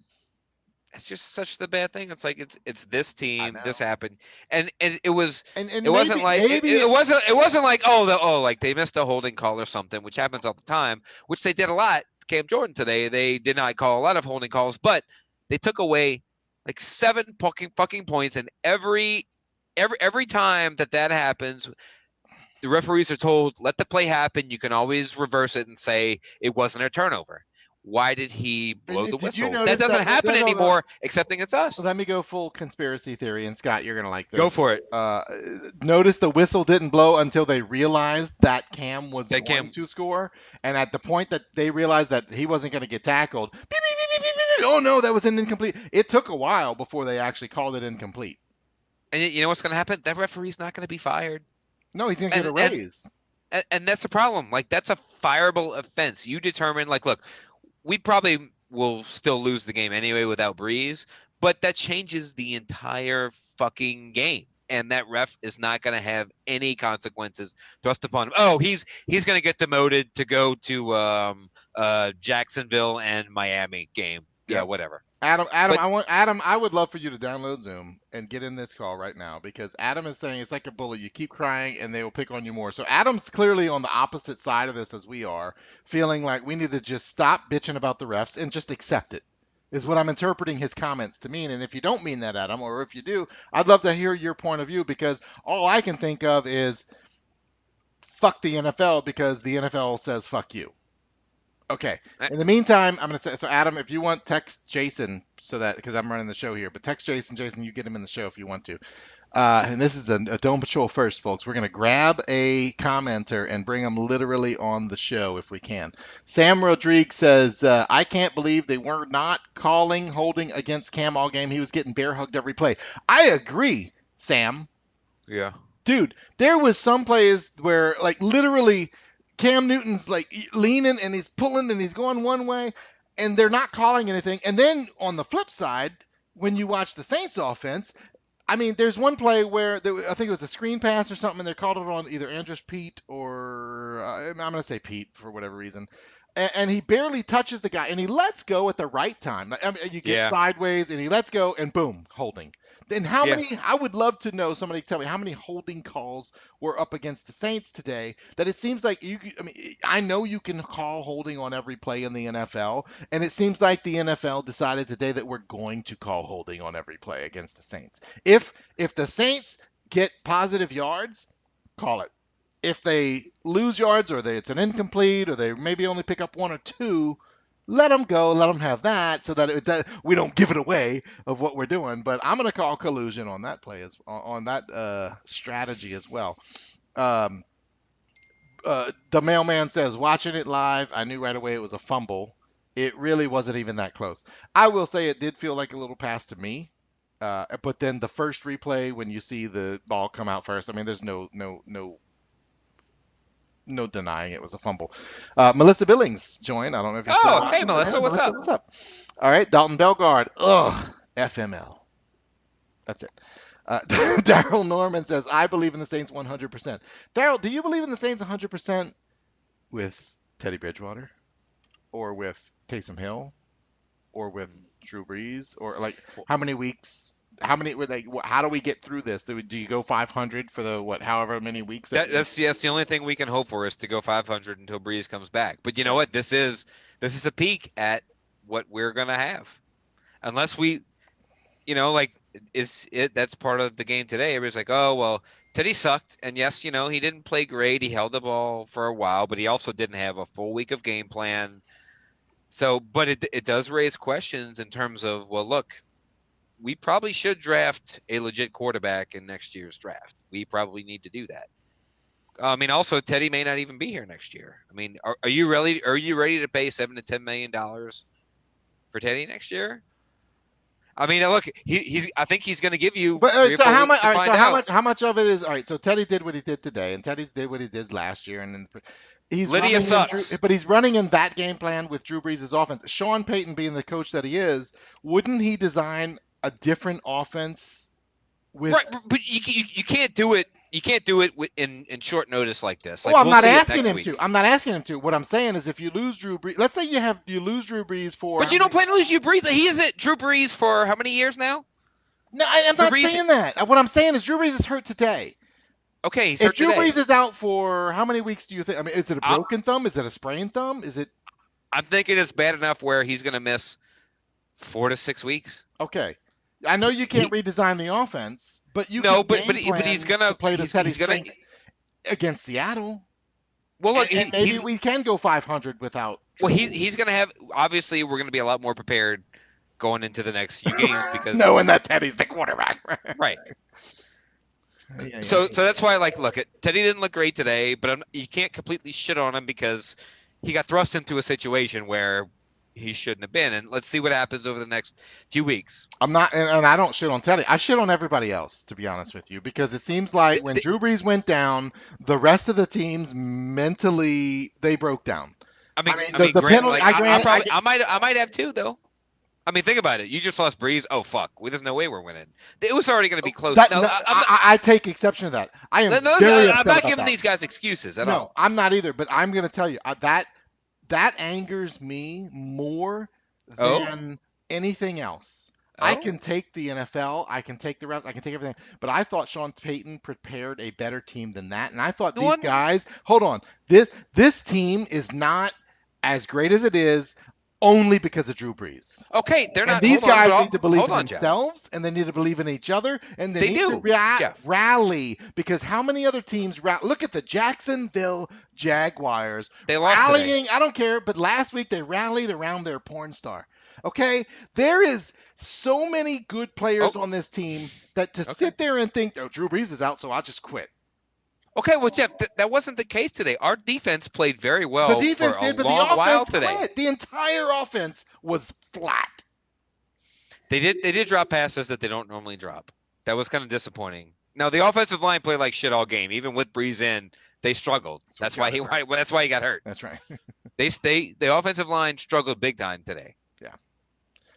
Speaker 2: It's just such the bad thing. It's like it's this team. This happened, and it was. It wasn't like it wasn't like like they missed a holding call or something, which happens all the time. Which they did a lot. Cam Jordan today, they did not call a lot of holding calls, but they took away like 7 fucking points, and every time that happens, the referees are told, let the play happen. You can always reverse it and say it wasn't a turnover. Why did he blow the whistle? That doesn't happen anymore, excepting it's us.
Speaker 1: Let me go full conspiracy theory, and Scott, you're going to like this.
Speaker 2: Go for it.
Speaker 1: Notice the whistle didn't blow until they realized that Cam was going to score. And at the point that they realized that he wasn't going to get tackled, beep, beep, beep, beep, beep, Oh no, that was an incomplete. It took a while before they actually called it incomplete.
Speaker 2: And you know what's going to happen? That referee's not going to be fired.
Speaker 1: No, he's gonna get
Speaker 2: And
Speaker 1: a
Speaker 2: and
Speaker 1: raise.
Speaker 2: and that's a problem. Like that's a fireable offense. You determine like, look, we probably will still lose the game anyway without Breeze, but that changes the entire fucking game. And that ref is not going to have any consequences thrust upon him. Oh, he's going to get demoted to go to Jacksonville and Miami game. Yeah,
Speaker 1: Yep.
Speaker 2: whatever.
Speaker 1: Adam,
Speaker 2: But
Speaker 1: I would love for you to download Zoom and get in this call right now because Adam is saying it's like a bully. You keep crying and they will pick on you more. So Adam's clearly on the opposite side of this as we are, feeling like we need to just stop bitching about the refs and just accept it. Is what I'm interpreting his comments to mean. And if you don't mean that, Adam, or if you do, I'd love to hear your point of view because all I can think of is fuck the NFL because the NFL says fuck you. Okay.
Speaker 2: eh,
Speaker 1: In the meantime, I'm gonna say so. Adam, if you want, text Jason so that because I'm running the show here, but text Jason. Jason, you get him in the show if you want to. And this is a Dome Patrol first, folks. We're gonna grab a commenter and bring him literally on the show if we can. Sam Rodriguez says, "I can't believe they were not calling holding against Cam all game. He was getting bear hugged every play." I agree, Sam.
Speaker 2: yeah,
Speaker 1: Dude, there was some plays where like literally Cam Newton's like leaning and he's pulling and he's going one way and they're not calling anything. And then on the flip side, when you watch the Saints offense, I mean, there's one play where I think it was a screen pass or something, and they called it on either Andrews Pete or I'm going to say Pete for whatever reason. And he barely touches the guy, and he lets go at the right time. I mean, you get
Speaker 2: yeah,
Speaker 1: sideways, and he lets go, and boom, holding. Then how
Speaker 2: yeah.
Speaker 1: many? I would love to know. Somebody tell me how many holding calls were up against the Saints today. That it seems like you. I mean, I know you can call holding on every play in the NFL, and it seems like the NFL decided today that we're going to call holding on every play against the Saints. If the Saints get positive yards, call it. If they lose yards or it's an incomplete or they maybe only pick up one or two, let them go, let them have that so that we don't give it away of what we're doing. But I'm going to call collusion on that play on that strategy as well. Um, the mailman says, watching it live, I knew right away it was a fumble. It really wasn't even that close. I will say it did feel like a little pass to me. But then the first replay, when you see the ball come out first, I mean, there's no denying it was a fumble. Melissa Billings joined. I don't know if you're still
Speaker 2: Oh, hey
Speaker 1: watching.
Speaker 2: Melissa, what's up?
Speaker 1: What's up? All right, Dalton Belgard. Ugh, FML. That's it. Daryl Norman says, I believe in the Saints 100%. Daryl, do you believe in the Saints 100% with Teddy Bridgewater or with Taysom Hill or with Drew Brees or like how many weeks? How many? Like, how do we get through this? Do you go 500 for the however many weeks?
Speaker 2: That's yes. The only thing we can hope for is to go 500 until Breeze comes back. But you know
Speaker 1: Yeah.
Speaker 2: what? This is a peek at what we're gonna have, unless we, like is it that's part of the game today. Everybody's like, oh well, Teddy sucked, and yes, he didn't play great. He held the ball for a while, but he also didn't have a full week of game plan. So, but it does raise questions in terms of, well, look, we probably should draft a legit quarterback in next year's draft. We probably need to do that. I mean, also Teddy may not even be here next year. I mean, are you ready? Are you ready to pay $7 to $10 million for Teddy next year? I mean, look, he's. I think he's going to give you
Speaker 1: But
Speaker 2: 3 or 4 weeks to find out.
Speaker 1: how much of it is all right? So Teddy did what he did today, and Teddy's did what he did last year, and then
Speaker 2: Lydia sucks.
Speaker 1: But he's running in that game plan with Drew Brees' offense. Sean Payton, being the coach that he is, wouldn't he design a different offense with?
Speaker 2: Right, but you can't do it. You can't do it in short notice like this. Like
Speaker 1: Well, I'm
Speaker 2: we'll
Speaker 1: not
Speaker 2: see it
Speaker 1: asking
Speaker 2: next
Speaker 1: him
Speaker 2: week.
Speaker 1: to. I'm not asking him to. What I'm saying is, if you lose Drew Brees, let's say you lose Drew Brees for.
Speaker 2: But you don't plan to lose Drew Brees. He is at Drew Brees for how many years now?
Speaker 1: No, I'm
Speaker 2: Drew
Speaker 1: not
Speaker 2: Brees.
Speaker 1: saying that. What I'm saying is Drew Brees is hurt today.
Speaker 2: Okay, he's
Speaker 1: If
Speaker 2: hurt
Speaker 1: Drew
Speaker 2: today.
Speaker 1: Brees is out for how many weeks do you think? I mean, is it a broken thumb? Is it a sprained thumb? Is it
Speaker 2: I'm thinking it's bad enough where he's going to miss 4 to 6 weeks.
Speaker 1: okay? I know you can't redesign the offense, but you can
Speaker 2: but
Speaker 1: plan
Speaker 2: he's gonna
Speaker 1: to play to Teddy's
Speaker 2: gonna.
Speaker 1: strength against Seattle.
Speaker 2: Well, look,
Speaker 1: And maybe we can go 500 without.
Speaker 2: well he's gonna have. Obviously, we're gonna be a lot more prepared going into the next few games because
Speaker 1: knowing that Teddy's the quarterback.
Speaker 2: right.
Speaker 1: Yeah.
Speaker 2: So that's why, like, look, Teddy didn't look great today, but you can't completely shit on him because he got thrust into a situation where he shouldn't have been. And let's see what happens over the next few weeks.
Speaker 1: I'm not, and I don't shit on Teddy. I shit on everybody else, to be honest with you, because it seems like
Speaker 2: Th-
Speaker 1: when
Speaker 2: th-
Speaker 1: Drew Brees went down, the rest of the teams mentally they broke down. I mean,
Speaker 2: I
Speaker 1: the
Speaker 2: mean,
Speaker 1: the
Speaker 2: grant
Speaker 1: penalty.
Speaker 2: like I probably I might have two though. I mean, think about it. You just lost Breeze. Oh fuck, there's no way we're winning. It was already going to be close.
Speaker 1: that
Speaker 2: No,
Speaker 1: no,
Speaker 2: I'm not.
Speaker 1: I take exception to that. I am
Speaker 2: No, listen,
Speaker 1: very
Speaker 2: I'm
Speaker 1: upset
Speaker 2: not
Speaker 1: about
Speaker 2: giving
Speaker 1: that.
Speaker 2: these guys excuses at
Speaker 1: No,
Speaker 2: all.
Speaker 1: I'm not either. But I'm going to tell you that angers me more
Speaker 2: Oh,
Speaker 1: than anything else. I
Speaker 2: oh,
Speaker 1: can take the NFL, I can take the refs, I can take everything, but I thought Sean Payton prepared a better team than that, and I thought
Speaker 2: the
Speaker 1: these
Speaker 2: one.
Speaker 1: guys. Hold on, this team is not as great as it is only because of Drew Brees.
Speaker 2: Okay, they're
Speaker 1: And
Speaker 2: not.
Speaker 1: these
Speaker 2: Hold on,
Speaker 1: guys
Speaker 2: but
Speaker 1: need to believe
Speaker 2: hold
Speaker 1: in
Speaker 2: on, Jeff.
Speaker 1: themselves, and they need to believe in each other, and they
Speaker 2: They
Speaker 1: need to
Speaker 2: do, Jeff.
Speaker 1: rally. Because how many other teams look at the Jacksonville Jaguars
Speaker 2: They lost today.
Speaker 1: rallying? I don't care, but last week they rallied around their porn star. Okay, there is so many good players
Speaker 2: Oh,
Speaker 1: on this team that to
Speaker 2: okay.
Speaker 1: sit there and think, oh, Drew Brees is out, so I'll just quit.
Speaker 2: Okay, well, Jeff, that wasn't the case today. Our defense played very
Speaker 1: The
Speaker 2: well for
Speaker 1: defense
Speaker 2: a
Speaker 1: did, but the
Speaker 2: long
Speaker 1: offense
Speaker 2: while today.
Speaker 1: quit. The entire offense was flat.
Speaker 2: They did drop passes that they don't normally drop. That was kind of disappointing. Now the offensive line played like shit all game. Even with Breeze in, they struggled. That's why he got hurt.
Speaker 1: That's right.
Speaker 2: The offensive line struggled big time today.
Speaker 1: Yeah.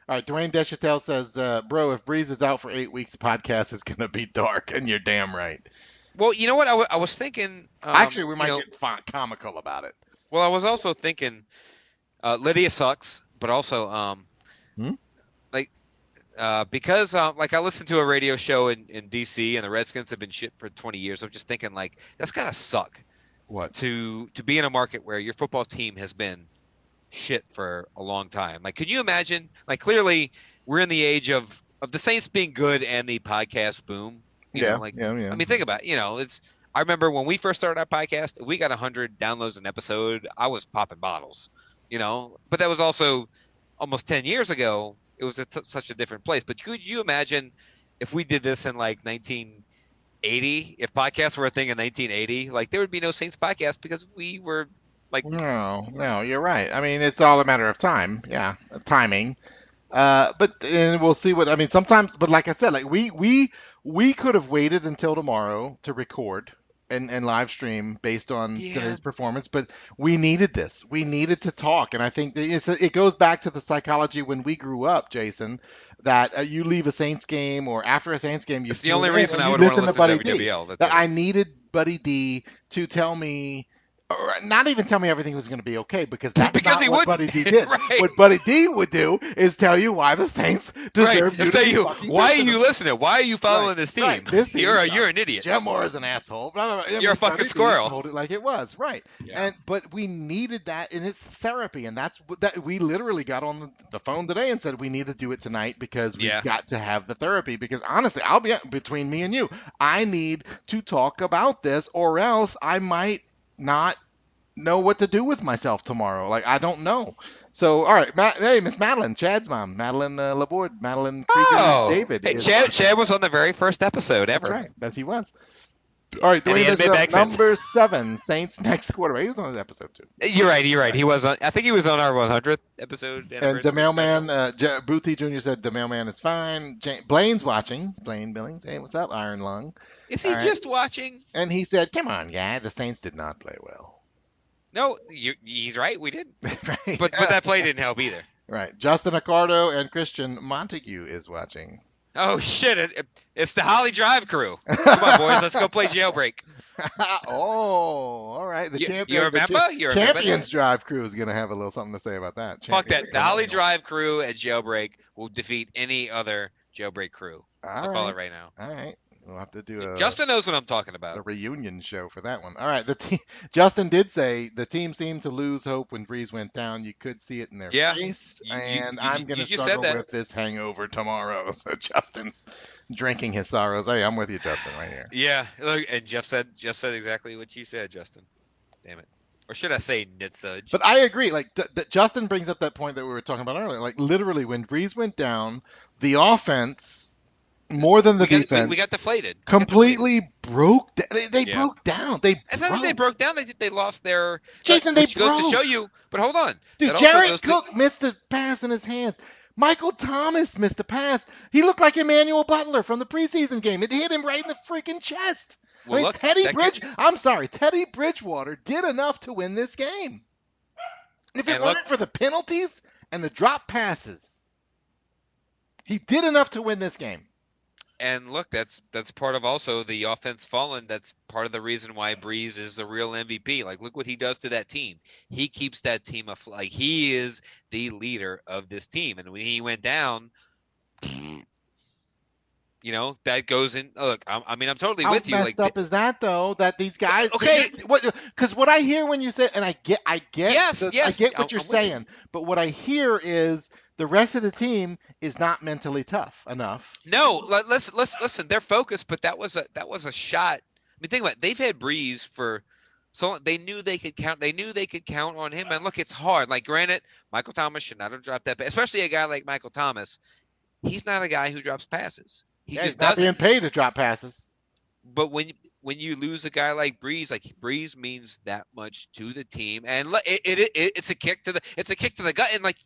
Speaker 1: All right, Dwayne Deschatel says, bro, if Breeze is out for 8 weeks, the podcast is going to be dark, and you're damn right.
Speaker 2: Well, you know what? I was thinking.
Speaker 1: Actually, we might get comical about it.
Speaker 2: Well, I was also thinking Lydia sucks, but also
Speaker 1: Hmm?
Speaker 2: like because like I listened to a radio show in DC and the Redskins have been shit for 20 years. I'm just thinking like that's gotta suck.
Speaker 1: What?
Speaker 2: To be in a market where your football team has been shit for a long time. Like, could you imagine? Like, clearly we're in the age of the Saints being good and the podcast boom. You know, like
Speaker 1: yeah.
Speaker 2: I mean, think about it, it's. I remember when we first started our podcast, if we got 100 downloads an episode, I was popping bottles. But that was also almost 10 years ago. It was such a different place. But could you imagine if we did this in like 1980? If podcasts were a thing in 1980, like there would be no Saints podcast because we were like,
Speaker 1: No, you're right. I mean, it's all a matter of time. Yeah, timing. But and we'll see what I mean. Sometimes, but like I said, like we could have waited until tomorrow to record and live stream based on
Speaker 2: yeah,
Speaker 1: today's performance, but we needed this. We needed to talk, and I think that it goes back to the psychology when we grew up, Jason. That you leave a Saints game or after a Saints game, you
Speaker 2: it's the
Speaker 1: tune
Speaker 2: only
Speaker 1: in
Speaker 2: reason
Speaker 1: and
Speaker 2: I
Speaker 1: you
Speaker 2: would want to
Speaker 1: listen to
Speaker 2: listen to
Speaker 1: Buddy D.
Speaker 2: WWL. That's
Speaker 1: That
Speaker 2: it.
Speaker 1: I needed Buddy D to tell me or not even tell me everything was going to be okay because that's
Speaker 2: Because
Speaker 1: not
Speaker 2: he
Speaker 1: what
Speaker 2: would,
Speaker 1: Buddy D did.
Speaker 2: right?
Speaker 1: What Buddy D would do is tell you why the Saints
Speaker 2: Right.
Speaker 1: deserve you
Speaker 2: Just
Speaker 1: to
Speaker 2: tell
Speaker 1: be
Speaker 2: you
Speaker 1: fucking
Speaker 2: why are
Speaker 1: good to
Speaker 2: you
Speaker 1: them.
Speaker 2: listening? Why are you following
Speaker 1: Right,
Speaker 2: this team?
Speaker 1: right. This team
Speaker 2: You're an idiot.
Speaker 1: Jim Moore is an asshole. Blah, blah, blah. I
Speaker 2: You're a
Speaker 1: mean,
Speaker 2: fucking
Speaker 1: Buddy D
Speaker 2: squirrel.
Speaker 1: told it like it was, right?
Speaker 2: Yeah.
Speaker 1: But we needed that, and it's therapy, and that's what that we literally got on the phone today and said we need to do it tonight because we've
Speaker 2: Yeah.
Speaker 1: got to have the therapy. Because honestly, I'll be between me and you, I need to talk about this, or else I might not know what to do with myself tomorrow. Like I don't know. So all right, hey Miss Madeline, Chad's mom, Madeline Laborde, Madeline Krieger
Speaker 2: Oh,
Speaker 1: David
Speaker 2: hey,
Speaker 1: is
Speaker 2: Chad was on the very first episode
Speaker 1: that's
Speaker 2: ever,
Speaker 1: right. That's he was. All right,
Speaker 2: and he
Speaker 1: Dwayne
Speaker 2: had
Speaker 1: is up
Speaker 2: mid-back fins.
Speaker 1: number 7, Saints next quarterback. He was on the episode too.
Speaker 2: You're right. You're right.
Speaker 1: Right.
Speaker 2: He was on. I think he was on our 100th episode
Speaker 1: And the
Speaker 2: anniversary
Speaker 1: mailman,
Speaker 2: special.
Speaker 1: Boothie Jr. said the mailman is fine. Blaine's watching. Blaine Billings, hey, what's up, Iron Lung?
Speaker 2: Is
Speaker 1: All
Speaker 2: he
Speaker 1: right.
Speaker 2: just watching?
Speaker 1: And he said, "Come on, guy, the Saints did not play well."
Speaker 2: No, he's right. We did,
Speaker 1: Right.
Speaker 2: but that play didn't help either.
Speaker 1: Right. Justin Accardo and Christian Montague is watching.
Speaker 2: Oh shit! It's the Holly Drive crew. Come on, boys, let's go play Jailbreak.
Speaker 1: Oh, all right. The
Speaker 2: You remember? You remember
Speaker 1: Champions
Speaker 2: that?
Speaker 1: Drive crew is going to have a little something to say about that.
Speaker 2: Fuck that.
Speaker 1: Champions
Speaker 2: The Holly
Speaker 1: Drive.
Speaker 2: Drive crew at Jailbreak will defeat any other Jailbreak crew. I'll call it right now.
Speaker 1: All right. We'll have to do
Speaker 2: Justin knows what I'm talking
Speaker 1: a
Speaker 2: about.
Speaker 1: reunion show for that one. All right. Justin did say the team seemed to lose hope when Breeze went down. You could see it in their
Speaker 2: Yeah.
Speaker 1: face.
Speaker 2: You-
Speaker 1: And
Speaker 2: you-
Speaker 1: I'm
Speaker 2: you
Speaker 1: going to
Speaker 2: just said
Speaker 1: struggle
Speaker 2: that.
Speaker 1: with this hangover tomorrow. So Justin's drinking his sorrows. Hey, I'm with you, Justin, right here.
Speaker 2: Yeah. Look, and Jeff said exactly what you said, Justin. Damn it. Or should I say Nitsudge?
Speaker 1: But I agree. Like Justin brings up that point that we were talking about earlier. Like literally, when Breeze went down, the offense more than the
Speaker 2: We
Speaker 1: defense,
Speaker 2: got deflated. We got deflated.
Speaker 1: completely broke. They
Speaker 2: Yeah.
Speaker 1: broke down. They
Speaker 2: It's not that they
Speaker 1: broke.
Speaker 2: broke down. They lost their.
Speaker 1: Jason, they
Speaker 2: Which goes to show
Speaker 1: broke.
Speaker 2: you. But hold on.
Speaker 1: Dude,
Speaker 2: That also
Speaker 1: Jared
Speaker 2: goes to.
Speaker 1: Cook missed a pass in his hands. Michael Thomas missed a pass. He looked like Emmanuel Butler from the preseason game. It hit him right in the freaking chest. I
Speaker 2: Well,
Speaker 1: mean,
Speaker 2: look. That could.
Speaker 1: Teddy Bridgewater did enough to win this game. If it
Speaker 2: And look.
Speaker 1: weren't for the penalties and the drop passes, he did enough to win this game.
Speaker 2: And look, that's part of also the offense falling. That's part of the reason why Breeze is the real MVP. Like, look what he does to that team. He keeps that team afloat. Like, he is the leader of this team. And when he went down, that goes in. Look, I mean, I'm totally
Speaker 1: How
Speaker 2: with you.
Speaker 1: messed
Speaker 2: Like,
Speaker 1: up is that though? That these guys,
Speaker 2: okay,
Speaker 1: because what I hear when you say, and I
Speaker 2: yes,
Speaker 1: I
Speaker 2: yes,
Speaker 1: get what you're
Speaker 2: I'm with you.
Speaker 1: saying, but what I hear is the rest of the team is not mentally tough enough.
Speaker 2: No, let's listen. They're focused, but that was a shot. I mean, think about it. They've had Breeze for so long. They knew they could count. They knew they could count on him. And look, it's hard. Like, granted, Michael Thomas should not have dropped that, especially a guy like Michael Thomas. He's not a guy who drops passes. He
Speaker 1: Yeah,
Speaker 2: just
Speaker 1: he's not being
Speaker 2: doesn't.
Speaker 1: paid to drop passes.
Speaker 2: But when you lose a guy like Breeze means that much to the team, and it's a kick to the gut, and like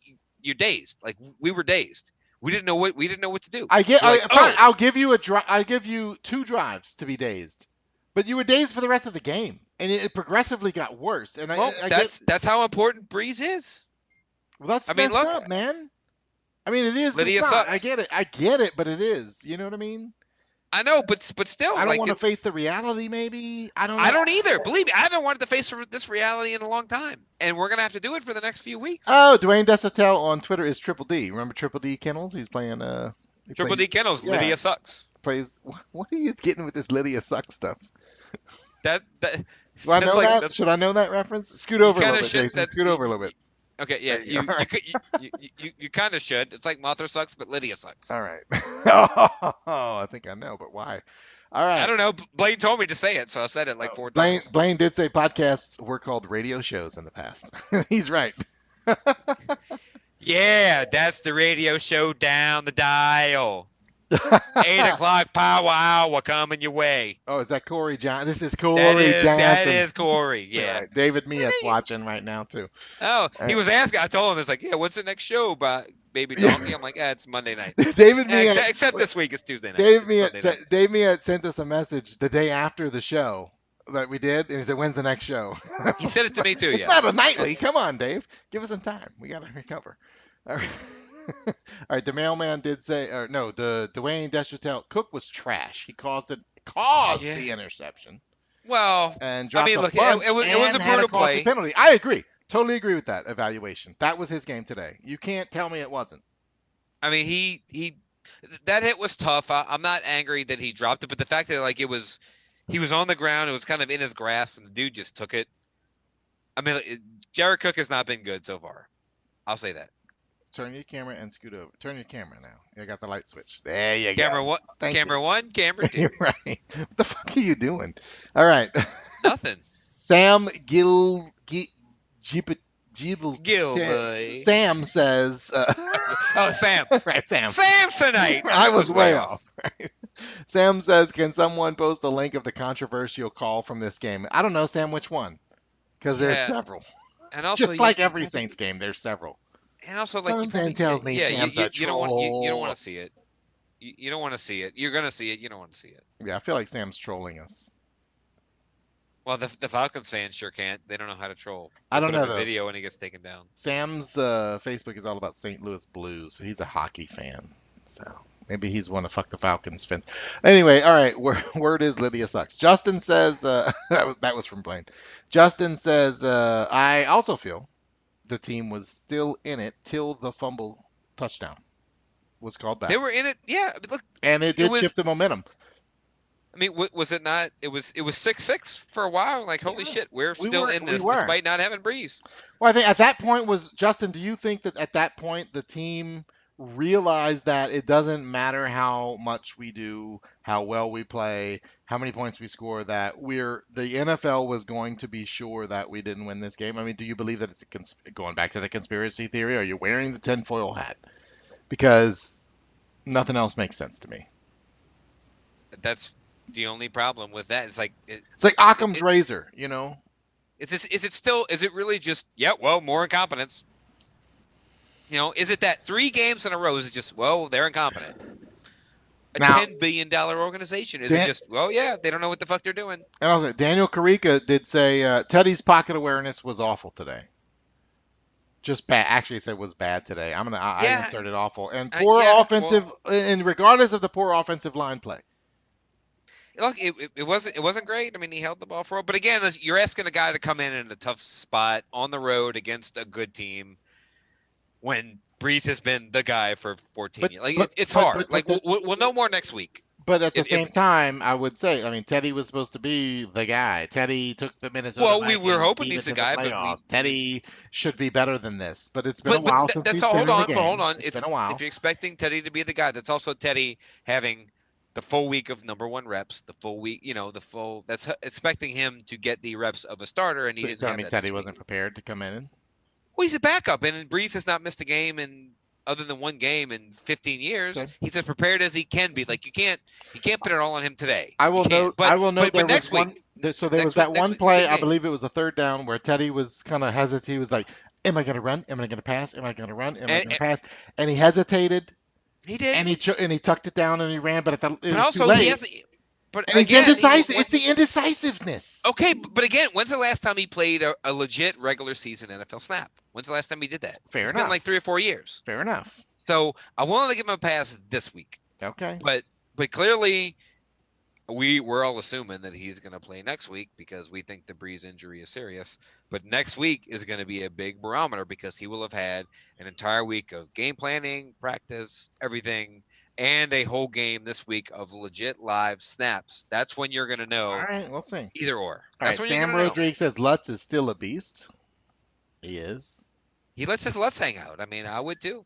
Speaker 2: you're dazed. Like, we were dazed. We didn't know what to do. Like,
Speaker 1: Fine, I'll give you I'll give you 2 drives to be dazed, but you were dazed for the rest of the game, and it progressively got worse. And
Speaker 2: well, that's how important Breeze is.
Speaker 1: well, that's
Speaker 2: I mean,
Speaker 1: messed
Speaker 2: look,
Speaker 1: up, man. I mean, it is, but
Speaker 2: Lydia
Speaker 1: it's not.
Speaker 2: sucks.
Speaker 1: I get it, but it is. You know what I mean?
Speaker 2: I know, but still,
Speaker 1: I don't
Speaker 2: like,
Speaker 1: want to
Speaker 2: it's.
Speaker 1: face the reality. Maybe I don't know.
Speaker 2: I don't either. Believe me, I haven't wanted to face this reality in a long time, and we're gonna have to do it for the next few weeks.
Speaker 1: Oh, Dwayne Desatel on Twitter is Triple D. Remember Triple D Kennels? He's playing.
Speaker 2: Triple D Kennels,
Speaker 1: yeah.
Speaker 2: Lydia sucks.
Speaker 1: Plays. What are you getting with this Lydia sucks stuff?
Speaker 2: That
Speaker 1: Do I know
Speaker 2: like,
Speaker 1: that? Should I know that reference? Scoot over a little bit,
Speaker 2: should.
Speaker 1: Jason. Scoot over a little bit.
Speaker 2: Okay, yeah, you kind of should. It's like Mothra sucks, but Lydia sucks.
Speaker 1: All right. Oh, I think I know, but why? All right.
Speaker 2: I don't know. Blaine told me to say it, so I said it like 4 times.
Speaker 1: Blaine did say podcasts were called radio shows in the past. He's right.
Speaker 2: Yeah, that's the radio show down the dial. 8 o'clock power hour coming your way.
Speaker 1: Oh, is that Corey John? This is Corey
Speaker 2: That
Speaker 1: Johnson.
Speaker 2: is Corey. Yeah.
Speaker 1: Right. David Mia's watching right now too.
Speaker 2: Oh, he was asking. I told him, it's like, yeah, what's the next show, Baby Donkey? I'm like, it's Monday night.
Speaker 1: David Mia.
Speaker 2: Except this week, it's Tuesday night.
Speaker 1: Dave Mia sent us a message the day after the show that we did, and he said, "When's the next show?"
Speaker 2: He said it to me too.
Speaker 1: It's
Speaker 2: Yeah.
Speaker 1: not a nightly. Come on, Dave. Give us some time. We gotta recover. All right. All right. The mailman did say, or no, the Dwayne Deschantel Cook was trash. He caused the interception.
Speaker 2: Well,
Speaker 1: And
Speaker 2: I mean, look, it was a brutal play.
Speaker 1: Penalty. I agree. Totally agree with that evaluation. That was his game today. You can't tell me it wasn't.
Speaker 2: I mean, he that hit was tough. I'm not angry that he dropped it, but the fact that like he was on the ground, it was kind of in his grasp, and the dude just took it. I mean, Jared Cook has not been good so far. I'll say that.
Speaker 1: Turn your camera and scoot over. Turn your camera now. I got the light switch. There you
Speaker 2: Camera
Speaker 1: go.
Speaker 2: one, camera one, camera two.
Speaker 1: You're right. What the fuck are you doing? All right.
Speaker 2: Nothing.
Speaker 1: Sam Gil
Speaker 2: boy.
Speaker 1: Sam says.
Speaker 2: Oh, Sam.
Speaker 1: Right, Sam.
Speaker 2: Samsonite.
Speaker 1: I was way off. Right. Sam says, "Can someone post a link of the controversial call from this game?" I don't know, Sam. Which one? Because there's several.
Speaker 2: And also,
Speaker 1: just like every Saints game, there's several.
Speaker 2: And also, like,
Speaker 1: you probably,
Speaker 2: tells
Speaker 1: me,
Speaker 2: yeah, you don't want to see it. You don't want to see it. You're gonna see it. You don't want to see it.
Speaker 1: Yeah, I feel like Sam's trolling us.
Speaker 2: Well, the Falcons fans sure can't. They don't know how to troll.
Speaker 1: I don't know.
Speaker 2: Put up a video and he gets taken down.
Speaker 1: Sam's Facebook is all about St. Louis Blues. So he's a hockey fan. So maybe he's one of Fuck the Falcons fans. Anyway, all right. Word is Lydia sucks. Justin says that was from Blaine. Justin says I also feel the team was still in it till the fumble touchdown was called back.
Speaker 2: They were in it, yeah. Look,
Speaker 1: and it did shift the momentum.
Speaker 2: I mean, was it not? It was 6-6 for a while. Like, holy shit, we're still in this despite not having Breeze.
Speaker 1: Well, I think at that point Justin. Do you think that at that point the team realized that it doesn't matter how much we do, how well we play, how many points we score, that the NFL was going to be sure that we didn't win this game? I mean, do you believe that it's going back to the conspiracy theory? Are you wearing the tinfoil hat? Because nothing else makes sense to me.
Speaker 2: That's the only problem with that. It's like
Speaker 1: It's like Occam's razor, you know.
Speaker 2: is it really just well, more incompetence? Is it that 3 games in a row? Is it just, well, they're incompetent? A
Speaker 1: Now,
Speaker 2: $10 billion organization? Is it
Speaker 1: Dan,
Speaker 2: just, well, yeah, they don't know what the fuck they're doing?
Speaker 1: and also Daniel Carica did say Teddy's pocket awareness was awful today. Just bad. Actually, he said was bad today. I
Speaker 2: Yeah,
Speaker 1: inserted awful and poor
Speaker 2: yeah. Well,
Speaker 1: offensive, and regardless of the poor offensive line play.
Speaker 2: look, it wasn't great. I mean, he held the ball for it, but again, you're asking a guy to come in a tough spot on the road against a good team when Brees has been the guy for 14
Speaker 1: But
Speaker 2: years. Like
Speaker 1: but
Speaker 2: it's
Speaker 1: but
Speaker 2: hard.
Speaker 1: but
Speaker 2: Like
Speaker 1: but the,
Speaker 2: we'll know more next week.
Speaker 1: but at the
Speaker 2: If
Speaker 1: same time, I would say, I mean, Teddy was supposed to be the guy. Teddy took the Minnesota
Speaker 2: well, we were
Speaker 1: Vikings,
Speaker 2: hoping
Speaker 1: beat
Speaker 2: he's
Speaker 1: it
Speaker 2: the
Speaker 1: to the
Speaker 2: guy, but
Speaker 1: playoffs. Teddy should be better than this, but it's been a
Speaker 2: but
Speaker 1: while since
Speaker 2: that's
Speaker 1: he's
Speaker 2: all.
Speaker 1: been
Speaker 2: Hold
Speaker 1: in the
Speaker 2: on, but hold
Speaker 1: game.
Speaker 2: on.
Speaker 1: It's
Speaker 2: If
Speaker 1: been a
Speaker 2: if
Speaker 1: while.
Speaker 2: you're expecting Teddy to be the guy, that's also Teddy having the full week of number one reps, the full week, the full. That's expecting him to get the reps of a starter, and he
Speaker 1: So you're
Speaker 2: didn't
Speaker 1: telling
Speaker 2: have
Speaker 1: me
Speaker 2: that
Speaker 1: Teddy
Speaker 2: this week.
Speaker 1: wasn't prepared to come in?
Speaker 2: Well, he's a backup, and Brees has not missed a game in other than one game in 15 years.
Speaker 1: Okay.
Speaker 2: He's as prepared as he can be. Like you can't put it all on him today.
Speaker 1: I
Speaker 2: You
Speaker 1: will
Speaker 2: can't.
Speaker 1: note. I will note
Speaker 2: But
Speaker 1: there was
Speaker 2: next week,
Speaker 1: one. So there was that
Speaker 2: next
Speaker 1: one
Speaker 2: week's a
Speaker 1: play.
Speaker 2: big
Speaker 1: I
Speaker 2: game.
Speaker 1: believe it was a third down where Teddy was kind of hesitant. He was like, "Am I going to run? Am I going to pass? Am I going to run? Am I
Speaker 2: And,
Speaker 1: going to pass?" And he hesitated,
Speaker 2: he did,
Speaker 1: and he tucked it down and he ran, but it
Speaker 2: but
Speaker 1: was too
Speaker 2: also he
Speaker 1: late.
Speaker 2: has. But
Speaker 1: And he's
Speaker 2: again,
Speaker 1: indecisive. It's the indecisiveness.
Speaker 2: okay. But again, when's the last time he played a legit regular season NFL snap? When's the last time he did that?
Speaker 1: Fair
Speaker 2: It's been
Speaker 1: enough.
Speaker 2: like 3 or 4 years.
Speaker 1: Fair enough.
Speaker 2: So I wanted to give him a pass this week,
Speaker 1: Okay.
Speaker 2: but clearly we're all assuming that he's going to play next week because we think the Breeze injury is serious. But next week is going to be a big barometer because he will have had an entire week of game planning, practice, everything, and a whole game this week of legit live snaps. That's when you're going to
Speaker 1: All
Speaker 2: know
Speaker 1: right. We'll see.
Speaker 2: either or.
Speaker 1: All
Speaker 2: That's
Speaker 1: right.
Speaker 2: when you're
Speaker 1: Sam
Speaker 2: going to know.
Speaker 1: Rodriguez says Lutz is still a beast. He is.
Speaker 2: He lets his Lutz hang out. I mean, I would too.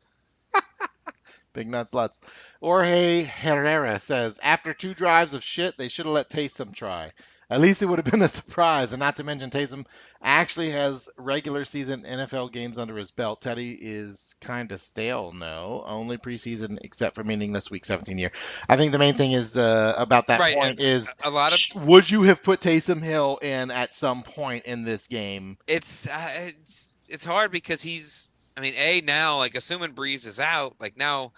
Speaker 1: Big nuts Lutz. Jorge Herrera says, after 2 drives of shit, they should have let Taysom try. At least it would have been a surprise. And not to mention, Taysom actually has regular season NFL games under his belt. Teddy is kind of stale, no. Only preseason, except for meaningless week 17 year. I think the main thing is about that
Speaker 2: Right.
Speaker 1: point is,
Speaker 2: A lot of
Speaker 1: would you have put Taysom Hill in at some point in this game?
Speaker 2: it's hard because he's. I mean, now like assuming Breeze is out, like now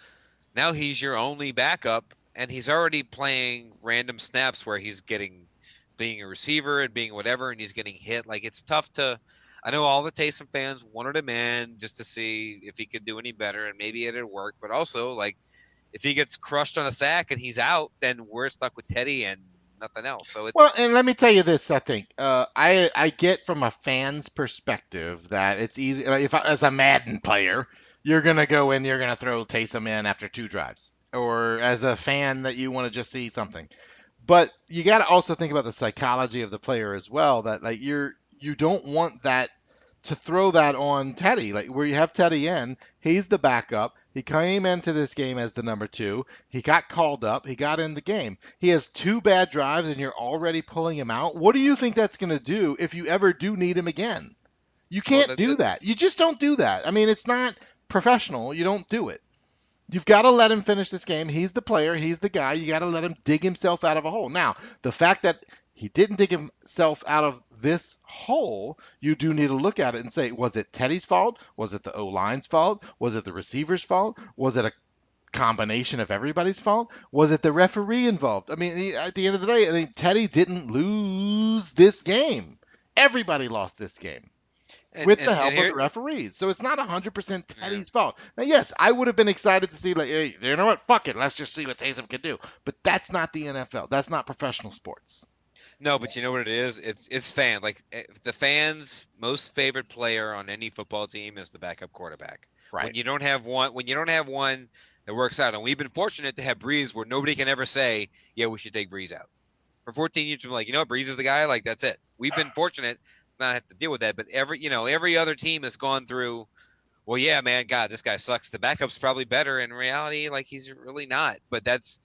Speaker 2: he's your only backup, and he's already playing random snaps where he's being a receiver and being whatever, and he's getting hit. Like it's tough to. I know all the Taysom fans wanted him in just to see if he could do any better, and maybe it'd work. But also, like if he gets crushed on a sack and he's out, then we're stuck with Teddy and nothing else. So
Speaker 1: Well,
Speaker 2: it's
Speaker 1: and let me tell you this. I think I get from a fan's perspective that it's easy. Like, as a Madden player, you're gonna go in, you're gonna throw Taysom in after 2 drives, or as a fan that you want to just see something. But you got to also think about the psychology of the player as well. That like you don't want that to throw that on Teddy. Like where you have Teddy in, he's the backup. He came into this game as the number 2. He got called up. He got in the game. He has 2 bad drives, and you're already pulling him out. What do you think that's going to do if you ever do need him again? You
Speaker 2: well,
Speaker 1: can't do that. You just don't do that. I mean, it's not professional. You don't do it. You've got to let him finish this game. He's the player. He's the guy. You got to let him dig himself out of a hole. Now, the fact that he didn't dig himself out of this hole, you do need to look at it and say, was it Teddy's fault? Was it the O line's fault? Was it the receiver's fault? Was it a combination of everybody's fault? Was it the referee involved? I mean, at the end of the day, I mean, Teddy didn't lose this game. Everybody lost this game with the
Speaker 2: and
Speaker 1: help of
Speaker 2: here
Speaker 1: the referees. So it's not 100%
Speaker 2: yeah.
Speaker 1: Teddy's fault. Now, yes, I would have been excited to see, like, hey, you know what? Fuck it. Let's just see what Taysom can do. But that's not the NFL. That's not professional sports.
Speaker 2: No, but you know what it is? It's fan. Like the fans' most favorite player on any football team is the backup quarterback.
Speaker 1: Right.
Speaker 2: When you don't have one that works out, and we've been fortunate to have Breeze where nobody can ever say, "Yeah, we should take Breeze out." For 14 years, I'm like, Breeze is the guy. Like that's it. We've been fortunate not have to deal with that. But every other team has gone through. Well, yeah, man, God, this guy sucks. The backup's probably better. In reality, like he's really not. But that's,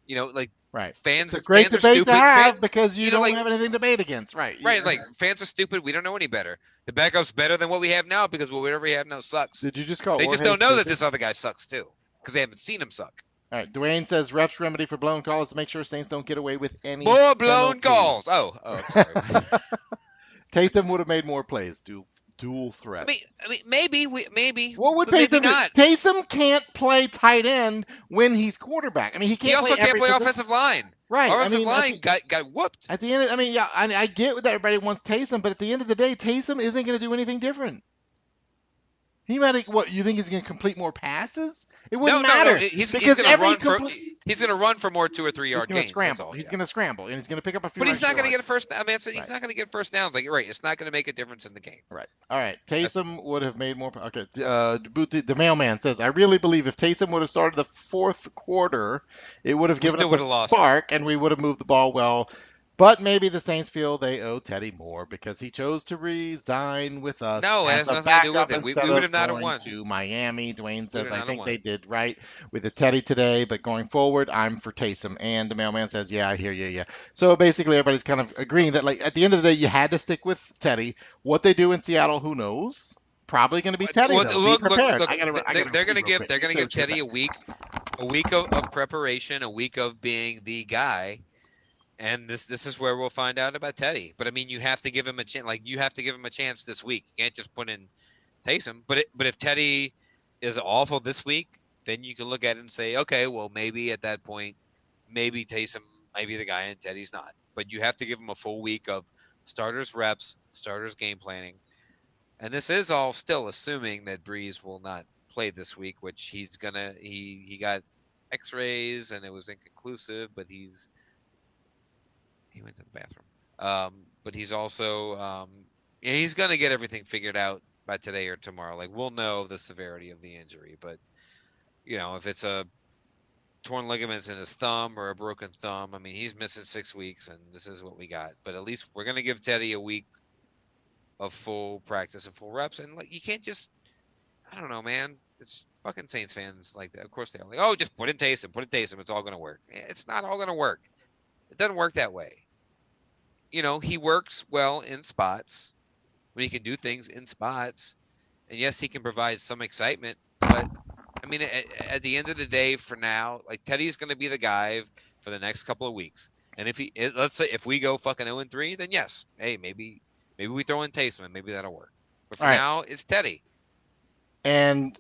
Speaker 2: like
Speaker 1: Right.
Speaker 2: fans.
Speaker 1: It's a great
Speaker 2: Fans are
Speaker 1: debate to
Speaker 2: stupid.
Speaker 1: have because you don't
Speaker 2: Like
Speaker 1: have anything to debate against. Right.
Speaker 2: right, like fans are stupid. We don't know any better. The backup's better than what we have now because whatever we have now sucks.
Speaker 1: Did you just call
Speaker 2: They just
Speaker 1: Jorge
Speaker 2: don't know that
Speaker 1: stupid?
Speaker 2: this other guy sucks too because they haven't seen him suck.
Speaker 1: All right. Dwayne says refs remedy for blown calls to make sure Saints don't get away with any
Speaker 2: More blown
Speaker 1: penalties.
Speaker 2: calls. I'm sorry.
Speaker 1: Taysom would have made more plays. Dual threat.
Speaker 2: Maybe,
Speaker 1: What would
Speaker 2: but maybe
Speaker 1: Taysom do?
Speaker 2: not.
Speaker 1: Taysom can't play tight end when he's quarterback. I mean, he
Speaker 2: He
Speaker 1: can't play
Speaker 2: also can't
Speaker 1: every
Speaker 2: play
Speaker 1: position.
Speaker 2: offensive line.
Speaker 1: Right. I
Speaker 2: Offensive
Speaker 1: mean,
Speaker 2: line got whooped.
Speaker 1: at the end, I mean, yeah, I get that everybody wants Taysom, but at the end of the day, Taysom isn't going to do anything different. He might. What you think he's going to complete more passes? It wouldn't
Speaker 2: No.
Speaker 1: matter
Speaker 2: He's
Speaker 1: because
Speaker 2: gonna
Speaker 1: every
Speaker 2: run for
Speaker 1: complete.
Speaker 2: he's gonna run for more 2 or 3
Speaker 1: He's
Speaker 2: yard
Speaker 1: going to
Speaker 2: gains. That's
Speaker 1: scramble.
Speaker 2: all,
Speaker 1: He's
Speaker 2: Jeff.
Speaker 1: going to scramble, and he's going to pick up a few
Speaker 2: But he's
Speaker 1: extra
Speaker 2: not gonna
Speaker 1: yards.
Speaker 2: get a first. I mean, he's
Speaker 1: Right.
Speaker 2: not gonna get first downs. Like you're right, it's not gonna make a difference in the game.
Speaker 1: Right. All right.
Speaker 2: That's
Speaker 1: Taysom would have made more. Okay. The mailman says, I really believe if Taysom would have started the fourth quarter, it would have
Speaker 2: we
Speaker 1: given
Speaker 2: still
Speaker 1: us
Speaker 2: would
Speaker 1: a
Speaker 2: have lost.
Speaker 1: spark and we would have moved the ball well. But maybe the Saints feel they owe Teddy more because he chose to resign with us
Speaker 2: No, it
Speaker 1: as
Speaker 2: has
Speaker 1: a
Speaker 2: nothing to do with
Speaker 1: backup
Speaker 2: it. We
Speaker 1: instead
Speaker 2: would
Speaker 1: of
Speaker 2: have not have
Speaker 1: going
Speaker 2: won.
Speaker 1: to Miami. Dwayne
Speaker 2: We
Speaker 1: says,
Speaker 2: would have
Speaker 1: I
Speaker 2: not have
Speaker 1: think they
Speaker 2: won.
Speaker 1: did right with the Teddy today, but going forward, I'm for Taysom. And the mailman says, yeah, I hear you. Yeah. So basically, everybody's kind of agreeing that, like, at the end of the day, you had to stick with Teddy. What they do in Seattle, who knows? Probably going to be Teddy
Speaker 2: Well,
Speaker 1: though. Be prepared.
Speaker 2: look.
Speaker 1: I gotta
Speaker 2: They're gonna
Speaker 1: read real
Speaker 2: give
Speaker 1: quick.
Speaker 2: Teddy a week of preparation, a week of being the guy, and this is where we'll find out about Teddy. But I mean, you have to give him a chance. Like you have to give him a chance this week. You can't just put in Taysom. But if Teddy is awful this week, then you can look at it and say, okay, well maybe at that point, maybe Taysom might be the guy and Teddy's not. But you have to give him a full week of starters reps, starters game planning. And this is all still assuming that Brees will not play this week, which he got X-rays and it was inconclusive, but he went to the bathroom. But he's also he's gonna get everything figured out by today or tomorrow. Like we'll know the severity of the injury, but if it's a torn ligaments in his thumb or a broken thumb, I mean he's missing 6 weeks, and this is what we got. But at least we're gonna give Teddy a week of full practice and full reps. And like you can't just I don't know, man. It's fucking Saints fans like that. Of course they're like, oh, just put in Taysom, it's all gonna work. It's not all gonna work. It doesn't work that way. He works well in spots when he can do things in spots. And yes, he can provide some excitement, but I mean, at the end of the day, for now, like Teddy's going to be the guy for the next couple of weeks. And let's say if we go fucking 0-3, then yes, hey, maybe we throw in Taysom and maybe that'll work. But for
Speaker 1: All right.
Speaker 2: now, it's Teddy.
Speaker 1: And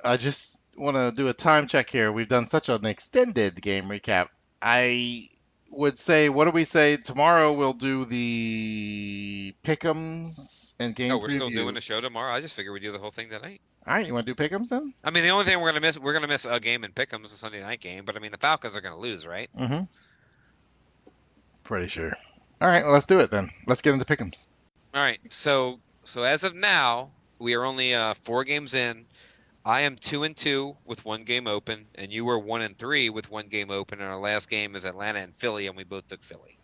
Speaker 1: I just want to do a time check here. We've done such an extended game recap. I would say, what do we say? Tomorrow we'll do the pick'ems and game
Speaker 2: Oh, we're still
Speaker 1: preview.
Speaker 2: doing the show tomorrow. I just figured we'd do the whole thing tonight.
Speaker 1: All right, you want to do pick'ems then?
Speaker 2: I mean, the only thing we're gonna miss a game in Pick'ems, a Sunday night game. But I mean, the Falcons are gonna lose, right?
Speaker 1: Mm-hmm. Pretty sure. All right, well, let's do it then. Let's get into pick'ems.
Speaker 2: All right. So as of now, we are only 4 games in. I am 2-2 with 1 game open, and you were 1-3 with 1 game open. And our last game is Atlanta and Philly, and we both took Philly.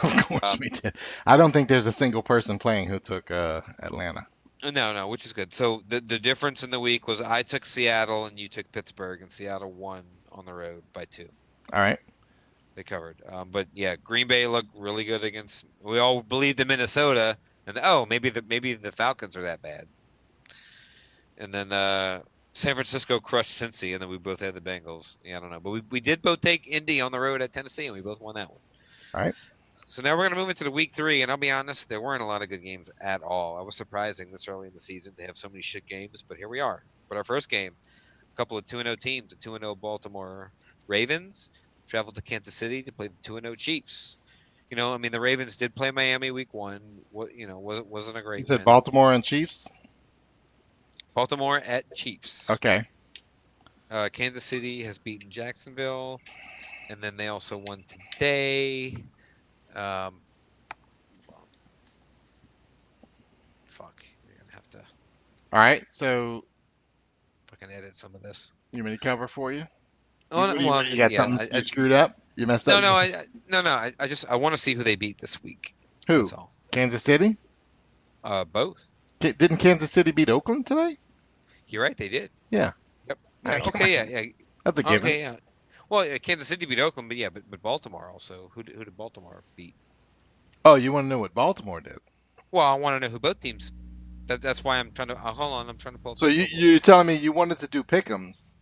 Speaker 1: Of course we did. I don't think there's a single person playing who took Atlanta.
Speaker 2: No, which is good. So the difference in the week was I took Seattle and you took Pittsburgh, and Seattle won on the road by 2.
Speaker 1: All right.
Speaker 2: They covered. But yeah, Green Bay looked really good against. We all believed in Minnesota, and maybe the Falcons are that bad. And then San Francisco crushed Cincy, and then we both had the Bengals. Yeah, I don't know, but we did both take Indy on the road at Tennessee, and we both won that one.
Speaker 1: All right.
Speaker 2: So now we're going to move into the week 3, and I'll be honest, there weren't a lot of good games at all. I was surprising this early in the season to have so many shit games, but here we are. But our first game, a couple of 2-0 teams, the 2-0 Baltimore Ravens traveled to Kansas City to play the 2-0 Chiefs. I mean, the Ravens did play Miami week 1. Wasn't a great
Speaker 1: You said
Speaker 2: win.
Speaker 1: Baltimore and Chiefs?
Speaker 2: Baltimore at Chiefs.
Speaker 1: Okay.
Speaker 2: Kansas City has beaten Jacksonville, and then they also won today. Fuck, you're gonna have to
Speaker 1: All right. So
Speaker 2: fucking edit some of this.
Speaker 1: you want me to cover for you?
Speaker 2: Oh,
Speaker 1: You got something you screwed up? You messed up?
Speaker 2: I want to see who they beat this week.
Speaker 1: Who?
Speaker 2: That's all.
Speaker 1: Kansas City?
Speaker 2: Both.
Speaker 1: Didn't Kansas City beat Oakland today?
Speaker 2: You're right, they did.
Speaker 1: Yeah.
Speaker 2: Yep.
Speaker 1: Yeah,
Speaker 2: Okay, yeah.
Speaker 1: That's a given.
Speaker 2: Okay, yeah. Well, Kansas City beat Oakland, but Baltimore also. Who did Baltimore beat?
Speaker 1: Oh, you want to know what Baltimore did?
Speaker 2: Well, I want to know who both teams. That's why I'm trying to. Hold on, I'm trying to pull up.
Speaker 1: So you're telling me you wanted to do pick'ems,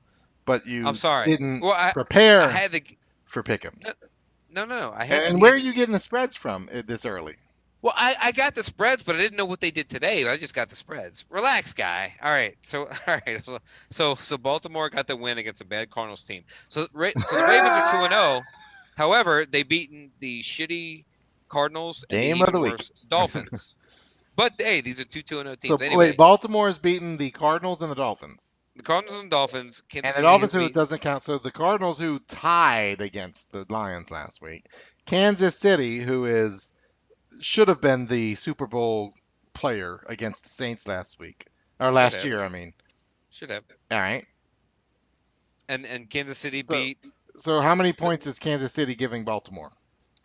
Speaker 1: but
Speaker 2: I'm
Speaker 1: you
Speaker 2: sorry.
Speaker 1: didn't
Speaker 2: Well, I
Speaker 1: prepare
Speaker 2: had the
Speaker 1: for pick'ems.
Speaker 2: no. I had the
Speaker 1: And where are
Speaker 2: games.
Speaker 1: you getting the spreads from this early?
Speaker 2: Well, I got the spreads, but I didn't know what they did today. I just got the spreads. Relax, guy. All right. So all right. So Baltimore got the win against a bad Cardinals team. So the Ravens are 2-0. However, they beaten the shitty Cardinals and the
Speaker 1: Game of
Speaker 2: even
Speaker 1: the week.
Speaker 2: worse Dolphins. But hey, these are two 2-0
Speaker 1: So
Speaker 2: teams.
Speaker 1: wait,
Speaker 2: Anyway,
Speaker 1: Baltimore has beaten the Cardinals and the Dolphins.
Speaker 2: the Cardinals and Dolphins.
Speaker 1: And
Speaker 2: Kansas
Speaker 1: the
Speaker 2: City
Speaker 1: Dolphins
Speaker 2: has
Speaker 1: who
Speaker 2: beaten.
Speaker 1: doesn't count. So the Cardinals who tied against the Lions last week. Kansas City, who is should have been the Super Bowl player against the Saints last week. Or
Speaker 2: Should
Speaker 1: last
Speaker 2: have.
Speaker 1: year, I mean.
Speaker 2: Should have.
Speaker 1: All right.
Speaker 2: And Kansas City
Speaker 1: So
Speaker 2: beat
Speaker 1: so how many
Speaker 2: the
Speaker 1: points is Kansas City giving Baltimore?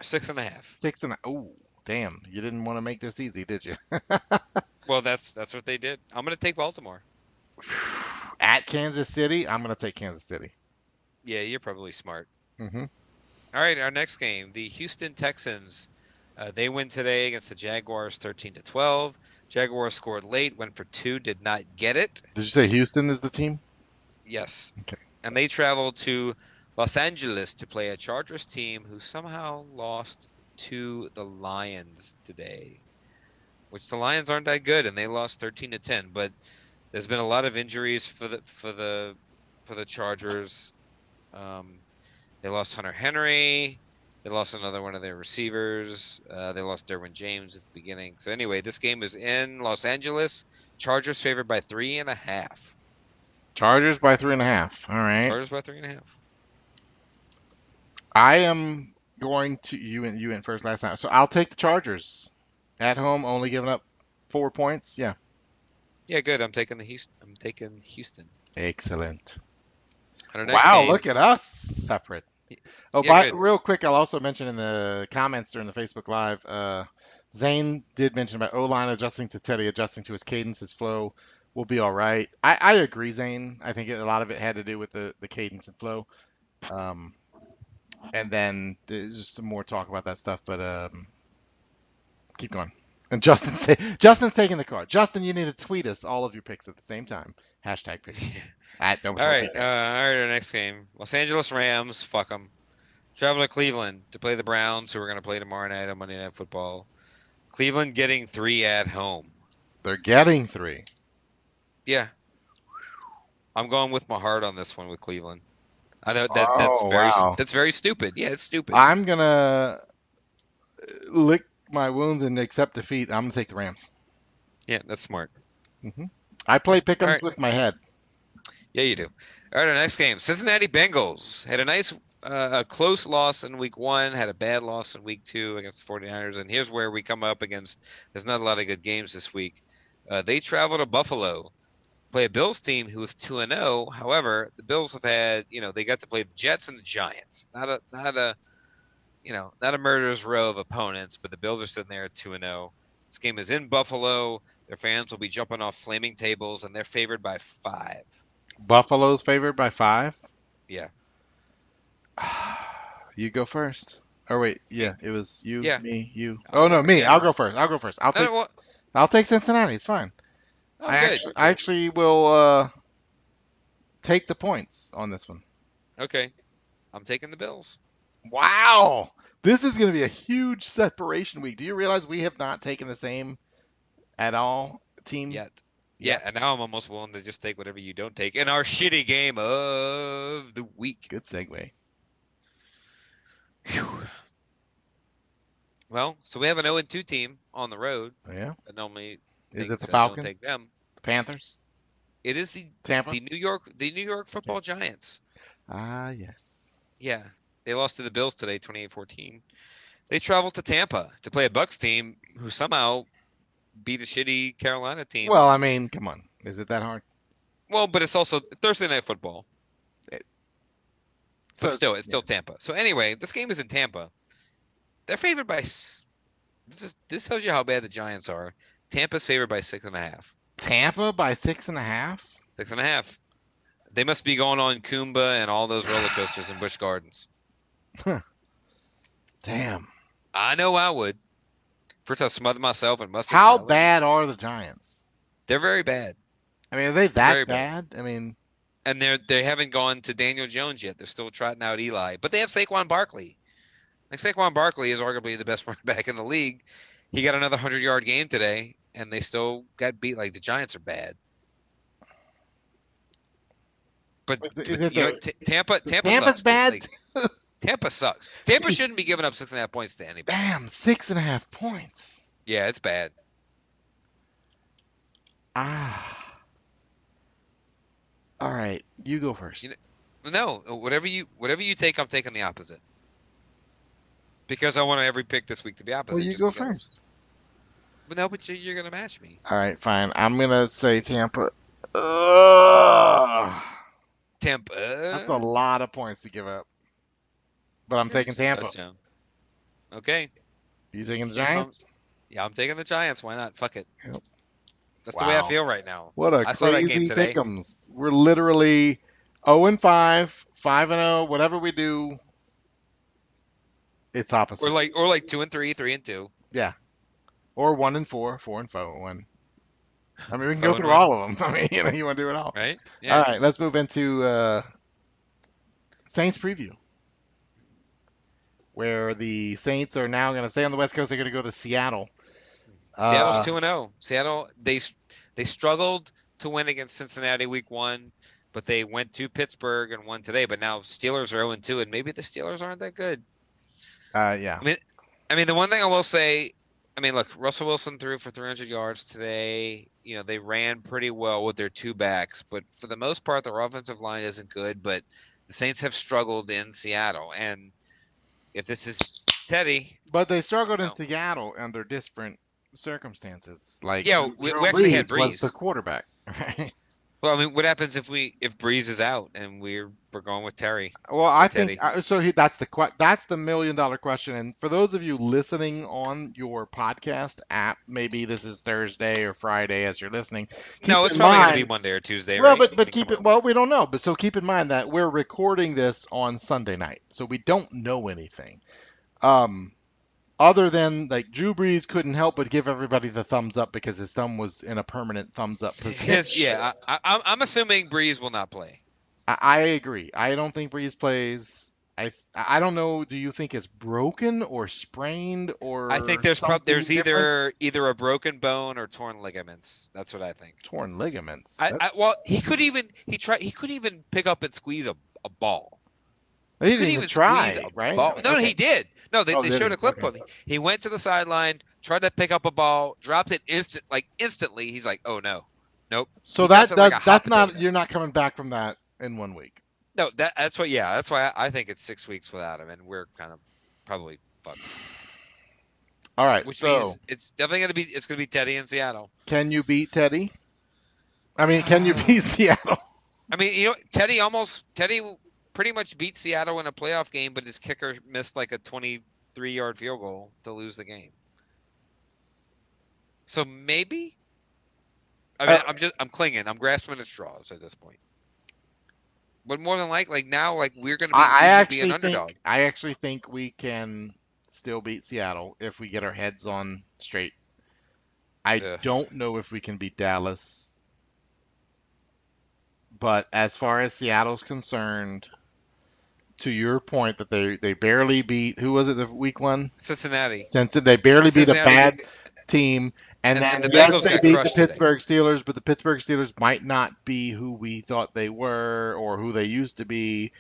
Speaker 2: 6.5.
Speaker 1: Six and a oh, damn. You didn't want to make this easy, did you?
Speaker 2: Well, that's what they did. I'm gonna take Baltimore.
Speaker 1: At Kansas City, I'm going to take Kansas City.
Speaker 2: Yeah, you're probably smart.
Speaker 1: Hmm.
Speaker 2: All right, our next game, the Houston Texans. They win today against the Jaguars 13-12. Jaguars scored late, went for two, did not get it.
Speaker 1: Did you say Houston is the team?
Speaker 2: Yes.
Speaker 1: Okay.
Speaker 2: And they traveled to Los Angeles to play a Chargers team who somehow lost to the Lions today, which the Lions aren't that good, and they lost 13-10. But there's been a lot of injuries for the Chargers. Um, They lost Hunter Henry. They lost another one of their receivers. They lost Derwin James at the beginning. So anyway, this game is in Los Angeles. Chargers favored by 3.5.
Speaker 1: Chargers by 3.5. All right.
Speaker 2: Chargers by 3.5.
Speaker 1: I am going to you went first last time, so I'll take the Chargers at home, only giving up 4 points. Yeah,
Speaker 2: Yeah, good. I'm taking the Houston. I'm taking Houston.
Speaker 1: excellent.
Speaker 2: On our next
Speaker 1: Wow,
Speaker 2: game,
Speaker 1: look at us separate. Oh,
Speaker 2: yeah,
Speaker 1: but
Speaker 2: good.
Speaker 1: real quick, I'll also mention in the comments during the Facebook Live, Zane did mention about O-line adjusting to Teddy, adjusting to his cadence, his flow will be all right. I agree, Zane. I think a lot of it had to do with the cadence and flow. Um, and then there's just some more talk about that stuff, but keep going. And Justin's taking the card. Justin, you need to tweet us all of your picks at the same time. Hashtag picks. Don't
Speaker 2: All right.
Speaker 1: forget
Speaker 2: All
Speaker 1: that.
Speaker 2: right. Our next game, Los Angeles Rams. Fuck them. Travel to Cleveland to play the Browns, who are going to play tomorrow night on Monday Night Football. Cleveland getting 3 at home.
Speaker 1: They're getting 3.
Speaker 2: Yeah, I'm going with my heart on this one with Cleveland. I know that's
Speaker 1: Oh, wow.
Speaker 2: very stupid. Yeah, it's stupid.
Speaker 1: I'm gonna lick my wounds and accept defeat. I'm gonna take the Rams.
Speaker 2: Yeah, that's smart.
Speaker 1: Hmm. I play
Speaker 2: All
Speaker 1: pick'ems
Speaker 2: right.
Speaker 1: with my head.
Speaker 2: Yeah, you do. All right, our next game. Cincinnati Bengals had a nice a close loss in week 1, had a bad loss in week 2 against the 49ers, and here's where we come up against there's not a lot of good games this week. They travel to Buffalo, play a Bills team who is 2-0. However, the Bills have had, they got to play the Jets and the Giants. Not a murderer's row of opponents, but the Bills are sitting there at 2-0. This game is in Buffalo. Their fans will be jumping off flaming tables, and they're favored by 5.
Speaker 1: Buffalo's favored by 5.
Speaker 2: Yeah.
Speaker 1: You go first. Or wait, yeah, it was you,
Speaker 2: Yeah.
Speaker 1: me, you.
Speaker 2: I'll
Speaker 1: Oh
Speaker 2: go
Speaker 1: no,
Speaker 2: for
Speaker 1: me.
Speaker 2: yeah.
Speaker 1: I'll go first. I'll go first.
Speaker 2: No, no, what?
Speaker 1: I'll take Cincinnati. It's fine.
Speaker 2: Oh,
Speaker 1: I
Speaker 2: good.
Speaker 1: actually will take the points on this one.
Speaker 2: Okay. I'm taking the Bills.
Speaker 1: Wow. This is going to be a huge separation week. Do you realize we have not taken the same at all team?
Speaker 2: Yet.
Speaker 1: Yeah.
Speaker 2: Yeah, and now I'm almost willing to just take whatever you don't take in our shitty game of the week.
Speaker 1: Good segue.
Speaker 2: Whew. Well, so we have an 0-2 team on the road.
Speaker 1: Yeah.
Speaker 2: I normally
Speaker 1: Is it
Speaker 2: think
Speaker 1: the
Speaker 2: I don't
Speaker 1: Falcons?
Speaker 2: take them.
Speaker 1: The Panthers?
Speaker 2: It is the
Speaker 1: Tampa?
Speaker 2: New York Football Giants.
Speaker 1: Ah, yes.
Speaker 2: Yeah, they lost to the Bills today, 28-14. They traveled to Tampa to play a Bucks team who somehow beat a shitty Carolina team.
Speaker 1: Well, I mean, come on. Is it that hard?
Speaker 2: Well, but it's also Thursday Night Football.
Speaker 1: So,
Speaker 2: But still, it's still Tampa. So anyway, this game is in Tampa. They're favored by. This tells you how bad the Giants are. Tampa's favored by 6.5.
Speaker 1: Tampa by 6.5?
Speaker 2: 6.5. They must be going on Kumba and all those roller coasters in Busch Gardens.
Speaker 1: Damn.
Speaker 2: I know I would. First, I smothered myself in mustard.
Speaker 1: How
Speaker 2: relish.
Speaker 1: bad are the Giants?
Speaker 2: They're very bad.
Speaker 1: I mean, are they that
Speaker 2: Very
Speaker 1: bad? I mean,
Speaker 2: and they haven't gone to Daniel Jones yet. They're still trotting out Eli, but they have Saquon Barkley. Like Saquon Barkley is arguably the best running back in the league. He got another 100-yard game today, and they still got beat. Like the Giants are bad, but
Speaker 1: Is it
Speaker 2: you know
Speaker 1: the
Speaker 2: Tampa
Speaker 1: Tampa's
Speaker 2: sucks, dude.
Speaker 1: bad?
Speaker 2: Like Tampa sucks. Tampa shouldn't be giving up 6.5 points to anybody.
Speaker 1: Damn, 6.5 points.
Speaker 2: Yeah, it's bad.
Speaker 1: Ah. All right, you go
Speaker 2: You
Speaker 1: first.
Speaker 2: know, no, whatever you take, I'm taking the opposite because I want every pick this week to be
Speaker 1: Well,
Speaker 2: opposite.
Speaker 1: you
Speaker 2: Just
Speaker 1: go
Speaker 2: because.
Speaker 1: first.
Speaker 2: But no, but you're gonna match me.
Speaker 1: All right, fine. I'm gonna say Tampa. Ugh. That's a
Speaker 2: Tampa.
Speaker 1: lot of points to give up. But I'm
Speaker 2: It's
Speaker 1: taking
Speaker 2: just a
Speaker 1: Tampa.
Speaker 2: touchdown. Okay.
Speaker 1: You taking the
Speaker 2: Yeah,
Speaker 1: Giants?
Speaker 2: yeah, I'm taking the Giants. Why not? Fuck it.
Speaker 1: Yep.
Speaker 2: That's the way I
Speaker 1: Wow.
Speaker 2: feel right now.
Speaker 1: What a
Speaker 2: I saw that game
Speaker 1: crazy
Speaker 2: today.
Speaker 1: pick'ems. We're literally 0-5, 5-0, whatever we do, it's
Speaker 2: Or
Speaker 1: opposite.
Speaker 2: like 2-3, 3-2.
Speaker 1: Yeah. Or 1-4, 4-4, 1. I mean, we can go
Speaker 2: Foe and
Speaker 1: through
Speaker 2: one,
Speaker 1: all of them. I mean, you want to do it all.
Speaker 2: right?
Speaker 1: All
Speaker 2: Yeah.
Speaker 1: right, let's move into Saints preview, where the Saints are now going to stay on the West Coast. They're going to go to Seattle.
Speaker 2: Seattle's
Speaker 1: Uh,
Speaker 2: 2-0. Seattle they struggled to win against Cincinnati week 1, but they went to Pittsburgh and won today, but now Steelers are 0-2 and maybe the Steelers aren't that good.
Speaker 1: yeah.
Speaker 2: I mean the one thing I will say, I mean, look, Russell Wilson threw for 300 yards today. You know, they ran pretty well with their two backs, but for the most part, their offensive line isn't good. But the Saints have struggled in Seattle, and if this is Teddy,
Speaker 1: But they struggled in
Speaker 2: no,
Speaker 1: Seattle under different circumstances. Like
Speaker 2: yeah, we
Speaker 1: Drew
Speaker 2: actually
Speaker 1: Brees
Speaker 2: had
Speaker 1: was the
Speaker 2: Breeze.
Speaker 1: quarterback. Right?
Speaker 2: Well, I mean, what happens if Breeze is out and we're going with Terry
Speaker 1: Well,
Speaker 2: or
Speaker 1: I think
Speaker 2: Teddy?
Speaker 1: so. That's the $1 million question. And for those of you listening on your podcast app, maybe this is Thursday or Friday as you're listening. Keep
Speaker 2: No, it's
Speaker 1: in
Speaker 2: probably going to be
Speaker 1: mind,
Speaker 2: Monday or Tuesday,
Speaker 1: well,
Speaker 2: right?
Speaker 1: but
Speaker 2: I
Speaker 1: but
Speaker 2: mean,
Speaker 1: keep
Speaker 2: come
Speaker 1: it.
Speaker 2: on.
Speaker 1: Well, we don't know. But so keep in mind that we're recording this on Sunday night, so we don't know anything. Um, Other than like Drew Brees couldn't help but give everybody the thumbs up because his thumb was in a permanent thumbs up position.
Speaker 2: Yeah, I'm assuming Breeze will not play.
Speaker 1: I agree. I don't think Brees plays. I don't know. Do you think it's broken or sprained
Speaker 2: I think
Speaker 1: or
Speaker 2: there's
Speaker 1: something different?
Speaker 2: either a broken bone or torn ligaments. That's what I think.
Speaker 1: Torn ligaments.
Speaker 2: I well he could even pick up and squeeze a ball.
Speaker 1: He
Speaker 2: He
Speaker 1: didn't
Speaker 2: couldn't
Speaker 1: even
Speaker 2: even squeeze
Speaker 1: try,
Speaker 2: a
Speaker 1: right?
Speaker 2: ball. No,
Speaker 1: Okay.
Speaker 2: he did. No,
Speaker 1: Oh,
Speaker 2: they
Speaker 1: did
Speaker 2: showed
Speaker 1: he?
Speaker 2: a clip
Speaker 1: Okay.
Speaker 2: of it. He went to the sideline, tried to pick up a ball, dropped it instantly. He's like, "Oh no, nope."
Speaker 1: So
Speaker 2: He dropped
Speaker 1: that
Speaker 2: it like
Speaker 1: does
Speaker 2: a hot
Speaker 1: that's not
Speaker 2: potato.
Speaker 1: you're not coming back from that in 1 week.
Speaker 2: No, that's what. Yeah, that's why I think it's 6 weeks without him, and we're kind of probably fucked.
Speaker 1: All right.
Speaker 2: Which
Speaker 1: So
Speaker 2: means it's gonna be Teddy in Seattle.
Speaker 1: can you beat Teddy? I mean, can you beat Seattle?
Speaker 2: I mean, Teddy pretty much beat Seattle in a playoff game, but his kicker missed like a 23-yard field goal to lose the game. So maybe. I mean,
Speaker 1: Uh,
Speaker 2: I'm clinging. I'm grasping at straws at this point. But more than like now, like we should be an underdog.
Speaker 1: I actually think we can still beat Seattle if we get our heads on straight. I
Speaker 2: Ugh.
Speaker 1: don't know if we can beat Dallas, but as far as Seattle's concerned, to your point that they barely beat, who was it, the week one?
Speaker 2: Cincinnati.
Speaker 1: They barely beat a
Speaker 2: Cincinnati
Speaker 1: bad team, and
Speaker 2: and
Speaker 1: then
Speaker 2: the
Speaker 1: yes,
Speaker 2: Bengals
Speaker 1: they
Speaker 2: got
Speaker 1: beat the
Speaker 2: crushed today.
Speaker 1: Pittsburgh Steelers, but the Pittsburgh Steelers might not be who we thought they were or who they used to be.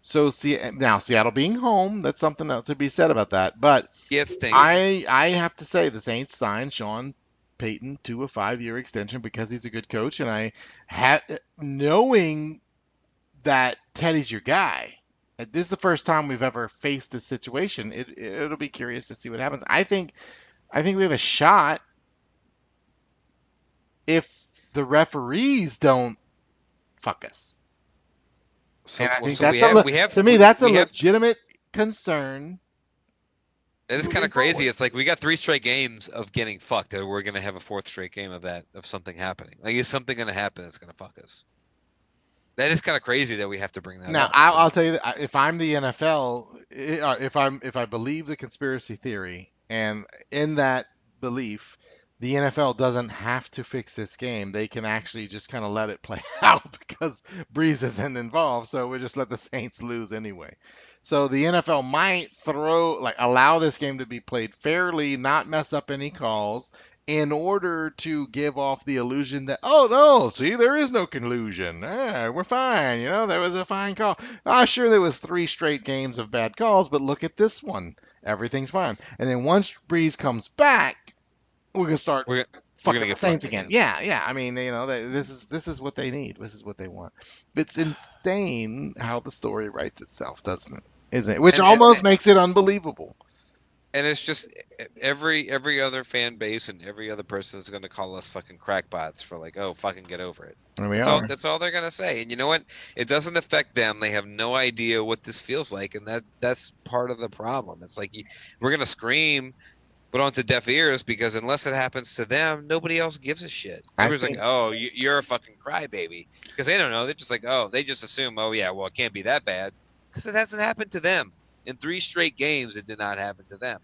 Speaker 1: So now Seattle being home, that's something else to be said about that. But
Speaker 2: Yeah, it stinks.
Speaker 1: I have to say the Saints signed Sean Payton to a 5-year extension because he's a good coach, and I had knowing that Teddy's your guy. This is the first time we've ever faced this situation. It'll be curious to see what happens. I think we have a shot if the referees don't fuck us. And
Speaker 2: So
Speaker 1: I think
Speaker 2: so
Speaker 1: that's to me that's a
Speaker 2: we have
Speaker 1: legitimate concern
Speaker 2: it is kind
Speaker 1: moving
Speaker 2: of crazy.
Speaker 1: forward.
Speaker 2: It's like we got 3 straight games of getting fucked, and we're gonna have a fourth straight game of something happening. Like, is something gonna happen that's gonna fuck us? That is kind of crazy that we have to bring that
Speaker 1: Now,
Speaker 2: up.
Speaker 1: I'll tell you that if I'm the NFL, if I believe the conspiracy theory, and in that belief, the NFL doesn't have to fix this game. They can actually just kind of let it play out because Breeze isn't involved. So we just let the Saints lose anyway. So the NFL might allow this game to be played fairly, not mess up any calls, in order to give off the illusion that, oh no, see, there is no collusion. We're fine. That was a fine call. Sure, there was 3 straight games of bad calls, but look at this one. Everything's fine. And then once Breeze comes back, we're gonna start
Speaker 2: We're we're gonna
Speaker 1: fucking the
Speaker 2: get
Speaker 1: Saints
Speaker 2: fucked
Speaker 1: again.
Speaker 2: again.
Speaker 1: Yeah, yeah. I mean, this is what they need. This is what they want. It's insane how the story writes itself, doesn't it? Isn't it? Which
Speaker 2: And and
Speaker 1: almost makes it unbelievable.
Speaker 2: and it's just every other fan base and every other person is going to call us fucking crackpots for like, oh, fucking get over it.
Speaker 1: And we
Speaker 2: That's all.
Speaker 1: are.
Speaker 2: That's all they're going to say. And you know what? It doesn't affect them. They have no idea what this feels like, and that's part of the problem. It's like we're going to scream, but onto deaf ears because unless it happens to them, nobody else gives a shit.
Speaker 1: I
Speaker 2: Everyone's like,
Speaker 1: think
Speaker 2: oh, you're a fucking crybaby because they don't know. They're just like, oh, they just assume, oh yeah, well it can't be that bad because it hasn't happened to them. In 3 straight games, it did not happen to them,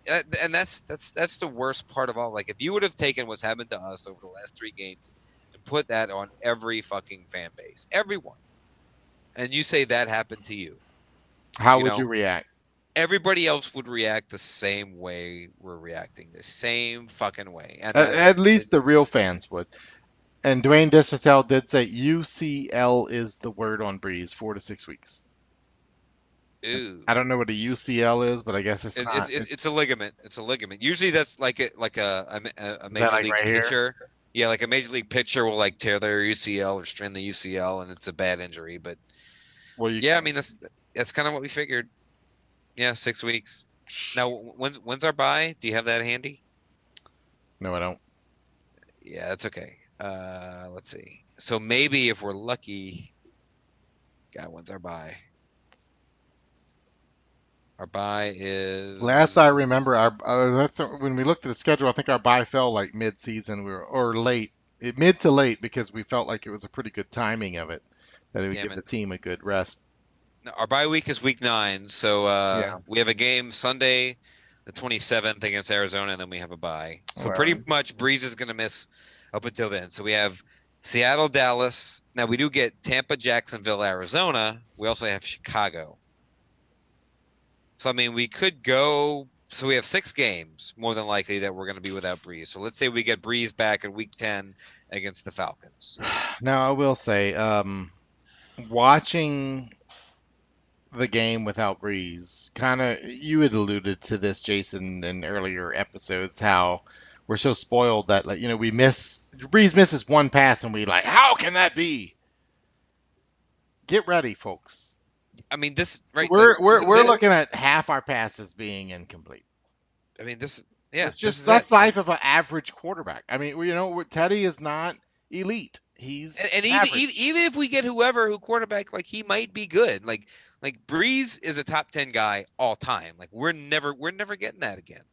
Speaker 2: and that's the worst part of all. Like, if you would have taken what's happened to us over the last 3 games and put that on every fucking fan base, everyone, and you say that happened to you,
Speaker 1: how
Speaker 2: you
Speaker 1: would
Speaker 2: know,
Speaker 1: you react?
Speaker 2: everybody else would react the same way we're reacting, the same fucking way, and
Speaker 1: At least the real fans would. And Dwayne Dishotel did say UCL is the word on Breeze, 4 to 6 weeks.
Speaker 2: ooh.
Speaker 1: I don't know what a UCL is, but I guess it's not.
Speaker 2: It's a ligament. It's a ligament. Usually that's like a
Speaker 1: Is that
Speaker 2: major
Speaker 1: like
Speaker 2: league
Speaker 1: right here?
Speaker 2: pitcher. Yeah, like a major league pitcher will like tear their UCL or strain the UCL, and it's a bad injury. But
Speaker 1: Well, you
Speaker 2: yeah, I
Speaker 1: can't.
Speaker 2: mean that's kind of what we figured. Yeah, 6 weeks. Now, when's our bye? Do you have that handy?
Speaker 1: No, I don't.
Speaker 2: Yeah, that's okay. Let's see. So maybe if we're lucky, God, when's our bye? Our bye
Speaker 1: Last I remember,
Speaker 2: is
Speaker 1: that's when we looked at the schedule. I think our bye fell like mid-season, or late, mid to late, because we felt like it was a pretty good timing of it, that it would
Speaker 2: damn
Speaker 1: give
Speaker 2: it.
Speaker 1: the team a good rest.
Speaker 2: No, our bye week is week 9, so
Speaker 1: Yeah.
Speaker 2: we have a game Sunday, the 27th against Arizona, and then we have a bye. So pretty
Speaker 1: Well,
Speaker 2: much Breeze is going to miss up until then. So we have Seattle, Dallas. Now we do get Tampa, Jacksonville, Arizona. We also have Chicago. So I mean, we could go. So we have 6 games, more than likely, that we're going to be without Breeze. So let's say we get Breeze back in week 10 against the Falcons.
Speaker 1: now I will say, watching the game without Breeze, kind of, you had alluded to this, Jason, in earlier episodes, how we're so spoiled that, like, we miss Breeze misses one pass and we like, how can that be? Get ready, folks.
Speaker 2: I mean, this right? Like
Speaker 1: We're
Speaker 2: this
Speaker 1: we're
Speaker 2: is
Speaker 1: we're
Speaker 2: it.
Speaker 1: looking at half our passes being incomplete.
Speaker 2: I mean, this. Yeah,
Speaker 1: It's
Speaker 2: this
Speaker 1: just
Speaker 2: is it.
Speaker 1: that's life of an average quarterback. I mean, Teddy is not elite. He's
Speaker 2: And
Speaker 1: average.
Speaker 2: even if we get whoever who quarterback, like he might be good. Like Breeze is a top 10 guy all time. Like we're never getting that again.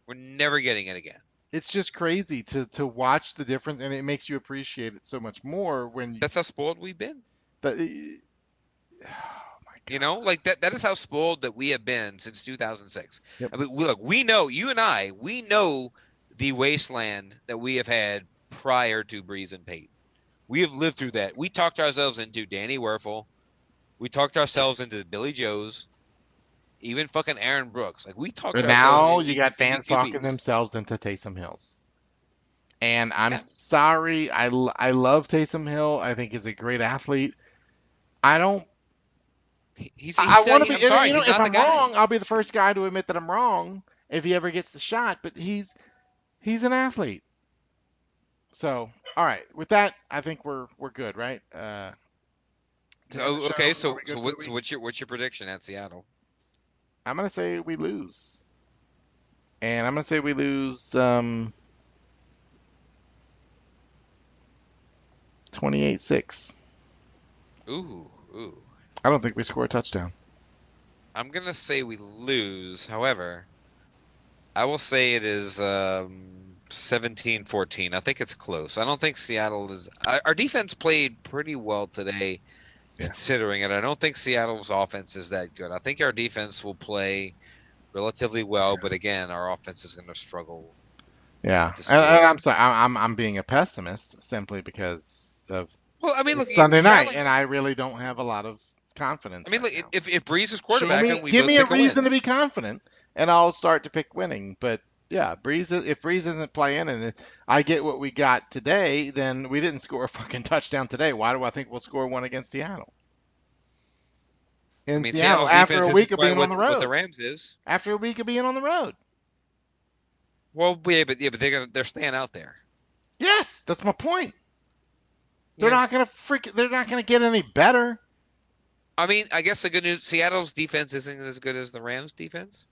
Speaker 2: We're never getting it again.
Speaker 1: It's just crazy to watch the difference, and it makes you appreciate it so much more when
Speaker 2: That's how spoiled we've been.
Speaker 1: the. Oh my
Speaker 2: You
Speaker 1: God.
Speaker 2: know, like that is how spoiled that we have been since 2006.
Speaker 1: Yep.
Speaker 2: I mean, look, we know, you and I, we know the wasteland that we have had prior to Breeze and Peyton. We have lived through that. We talked ourselves into Danny Werfel. We talked ourselves into Billy Joes, even fucking Aaron Brooks. Like we talked
Speaker 1: But
Speaker 2: ourselves
Speaker 1: now
Speaker 2: into
Speaker 1: you got
Speaker 2: into
Speaker 1: fans talking
Speaker 2: QBs.
Speaker 1: themselves into Taysom Hills. And I'm
Speaker 2: Yeah,
Speaker 1: sorry, I love Taysom Hill. I think he's a great athlete. I don't.
Speaker 2: he's
Speaker 1: I want
Speaker 2: saying,
Speaker 1: to be.
Speaker 2: I'm sorry,
Speaker 1: If
Speaker 2: he's not the
Speaker 1: I'm
Speaker 2: guy.
Speaker 1: wrong, I'll be the first guy to admit that I'm wrong if he ever gets the shot. But he's an athlete. So all right, with that, I think we're good, right? To end the
Speaker 2: So okay,
Speaker 1: show. Are
Speaker 2: so
Speaker 1: we
Speaker 2: so
Speaker 1: good for the
Speaker 2: what so
Speaker 1: week?
Speaker 2: what's your prediction at Seattle?
Speaker 1: I'm gonna say we lose, and I'm gonna say we lose 28-6.
Speaker 2: Ooh, ooh.
Speaker 1: I don't think we score a touchdown.
Speaker 2: I'm gonna say we lose. However, I will say it is 17-14. I think it's close. I don't think Seattle is. Our defense played pretty well today,
Speaker 1: Yeah.
Speaker 2: considering it. I don't think Seattle's offense is that good. I think our defense will play relatively well, but again, our offense is going to struggle.
Speaker 1: Yeah,
Speaker 2: to
Speaker 1: and
Speaker 2: score.
Speaker 1: I'm sorry, I'm being a pessimist simply because of
Speaker 2: Well, I mean, look,
Speaker 1: it's Sunday
Speaker 2: you're
Speaker 1: night,
Speaker 2: traveling
Speaker 1: and
Speaker 2: to.
Speaker 1: I really don't have a lot of
Speaker 2: I
Speaker 1: confidence
Speaker 2: mean,
Speaker 1: right
Speaker 2: look,
Speaker 1: now.
Speaker 2: if Breeze is
Speaker 1: Show
Speaker 2: quarterback,
Speaker 1: me,
Speaker 2: and we
Speaker 1: give
Speaker 2: both
Speaker 1: me a
Speaker 2: pick a
Speaker 1: reason
Speaker 2: win.
Speaker 1: to be confident, and I'll start to pick winning. But yeah, if Breeze isn't playing, and I get what we got today, then we didn't score a fucking touchdown today. Why do I think we'll score one against Seattle?
Speaker 2: I
Speaker 1: In
Speaker 2: mean,
Speaker 1: Seattle,
Speaker 2: Seattle's
Speaker 1: after
Speaker 2: defense
Speaker 1: a
Speaker 2: isn't
Speaker 1: week of
Speaker 2: quite
Speaker 1: being on the
Speaker 2: what the
Speaker 1: road,
Speaker 2: Rams is.
Speaker 1: after a week of being on the road.
Speaker 2: Well, yeah, but they're staying out there.
Speaker 1: Yes, that's my point.
Speaker 2: Yeah.
Speaker 1: They're not gonna get any better.
Speaker 2: I mean, I guess the good news, Seattle's defense isn't as good as the Rams' defense.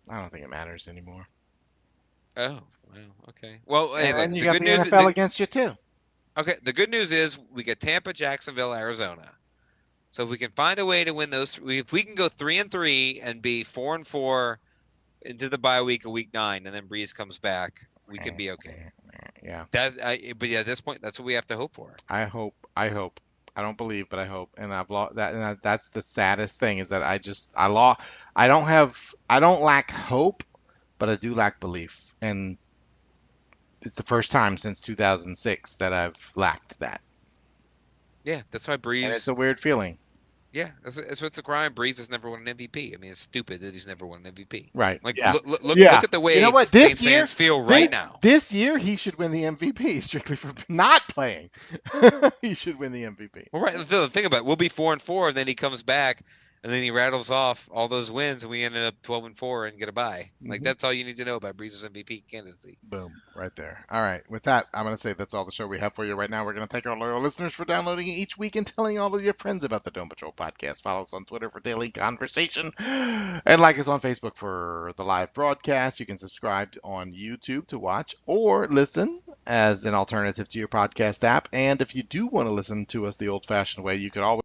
Speaker 1: I don't think it matters anymore.
Speaker 2: Oh, wow, okay. Well, hey,
Speaker 1: And
Speaker 2: look,
Speaker 1: you
Speaker 2: the
Speaker 1: got
Speaker 2: good
Speaker 1: the
Speaker 2: news,
Speaker 1: NFL against you too.
Speaker 2: okay, the good news is we get Tampa, Jacksonville, Arizona. So if we can find a way to win those, if we can go 3-3 and be 4-4 into the bye week of week 9, and then Breeze comes back, we can be okay.
Speaker 1: Yeah.
Speaker 2: But yeah, at this point, that's what we have to hope for.
Speaker 1: I hope. I hope. I don't believe, but I hope. And I've lost that. And that's the saddest thing is that I lost. I don't have. I don't lack hope, but I do lack belief. And it's the first time since 2006 that I've lacked that.
Speaker 2: Yeah, that's why
Speaker 1: And it's
Speaker 2: Breeze.
Speaker 1: a weird feeling.
Speaker 2: Yeah, that's what's a crime. Breeze has never won an MVP. I mean, it's stupid that he's never won an MVP.
Speaker 1: Right.
Speaker 2: Like,
Speaker 1: Yeah.
Speaker 2: look
Speaker 1: Yeah.
Speaker 2: at the
Speaker 1: You know
Speaker 2: way
Speaker 1: what?
Speaker 2: Saints fans feel
Speaker 1: This
Speaker 2: right now.
Speaker 1: this year he should win the MVP strictly for not playing. He should win the MVP.
Speaker 2: Well, right. Think about it. We'll be 4-4, and then he comes back, and then he rattles off all those wins, and we ended up 12-4 and get a bye. Like
Speaker 1: Hmm.
Speaker 2: that's all you need to know about Breeze's MVP candidacy.
Speaker 1: Boom, right there. All right, with that, I'm going to say that's all the show we have for you right now. We're going to thank our loyal listeners for downloading it each week and telling all of your friends about the Dome Patrol podcast. Follow us on Twitter for daily conversation and like us on Facebook for the live broadcast. You can subscribe on YouTube to watch or listen as an alternative to your podcast app. And if you do want to listen to us the old fashioned way, you can always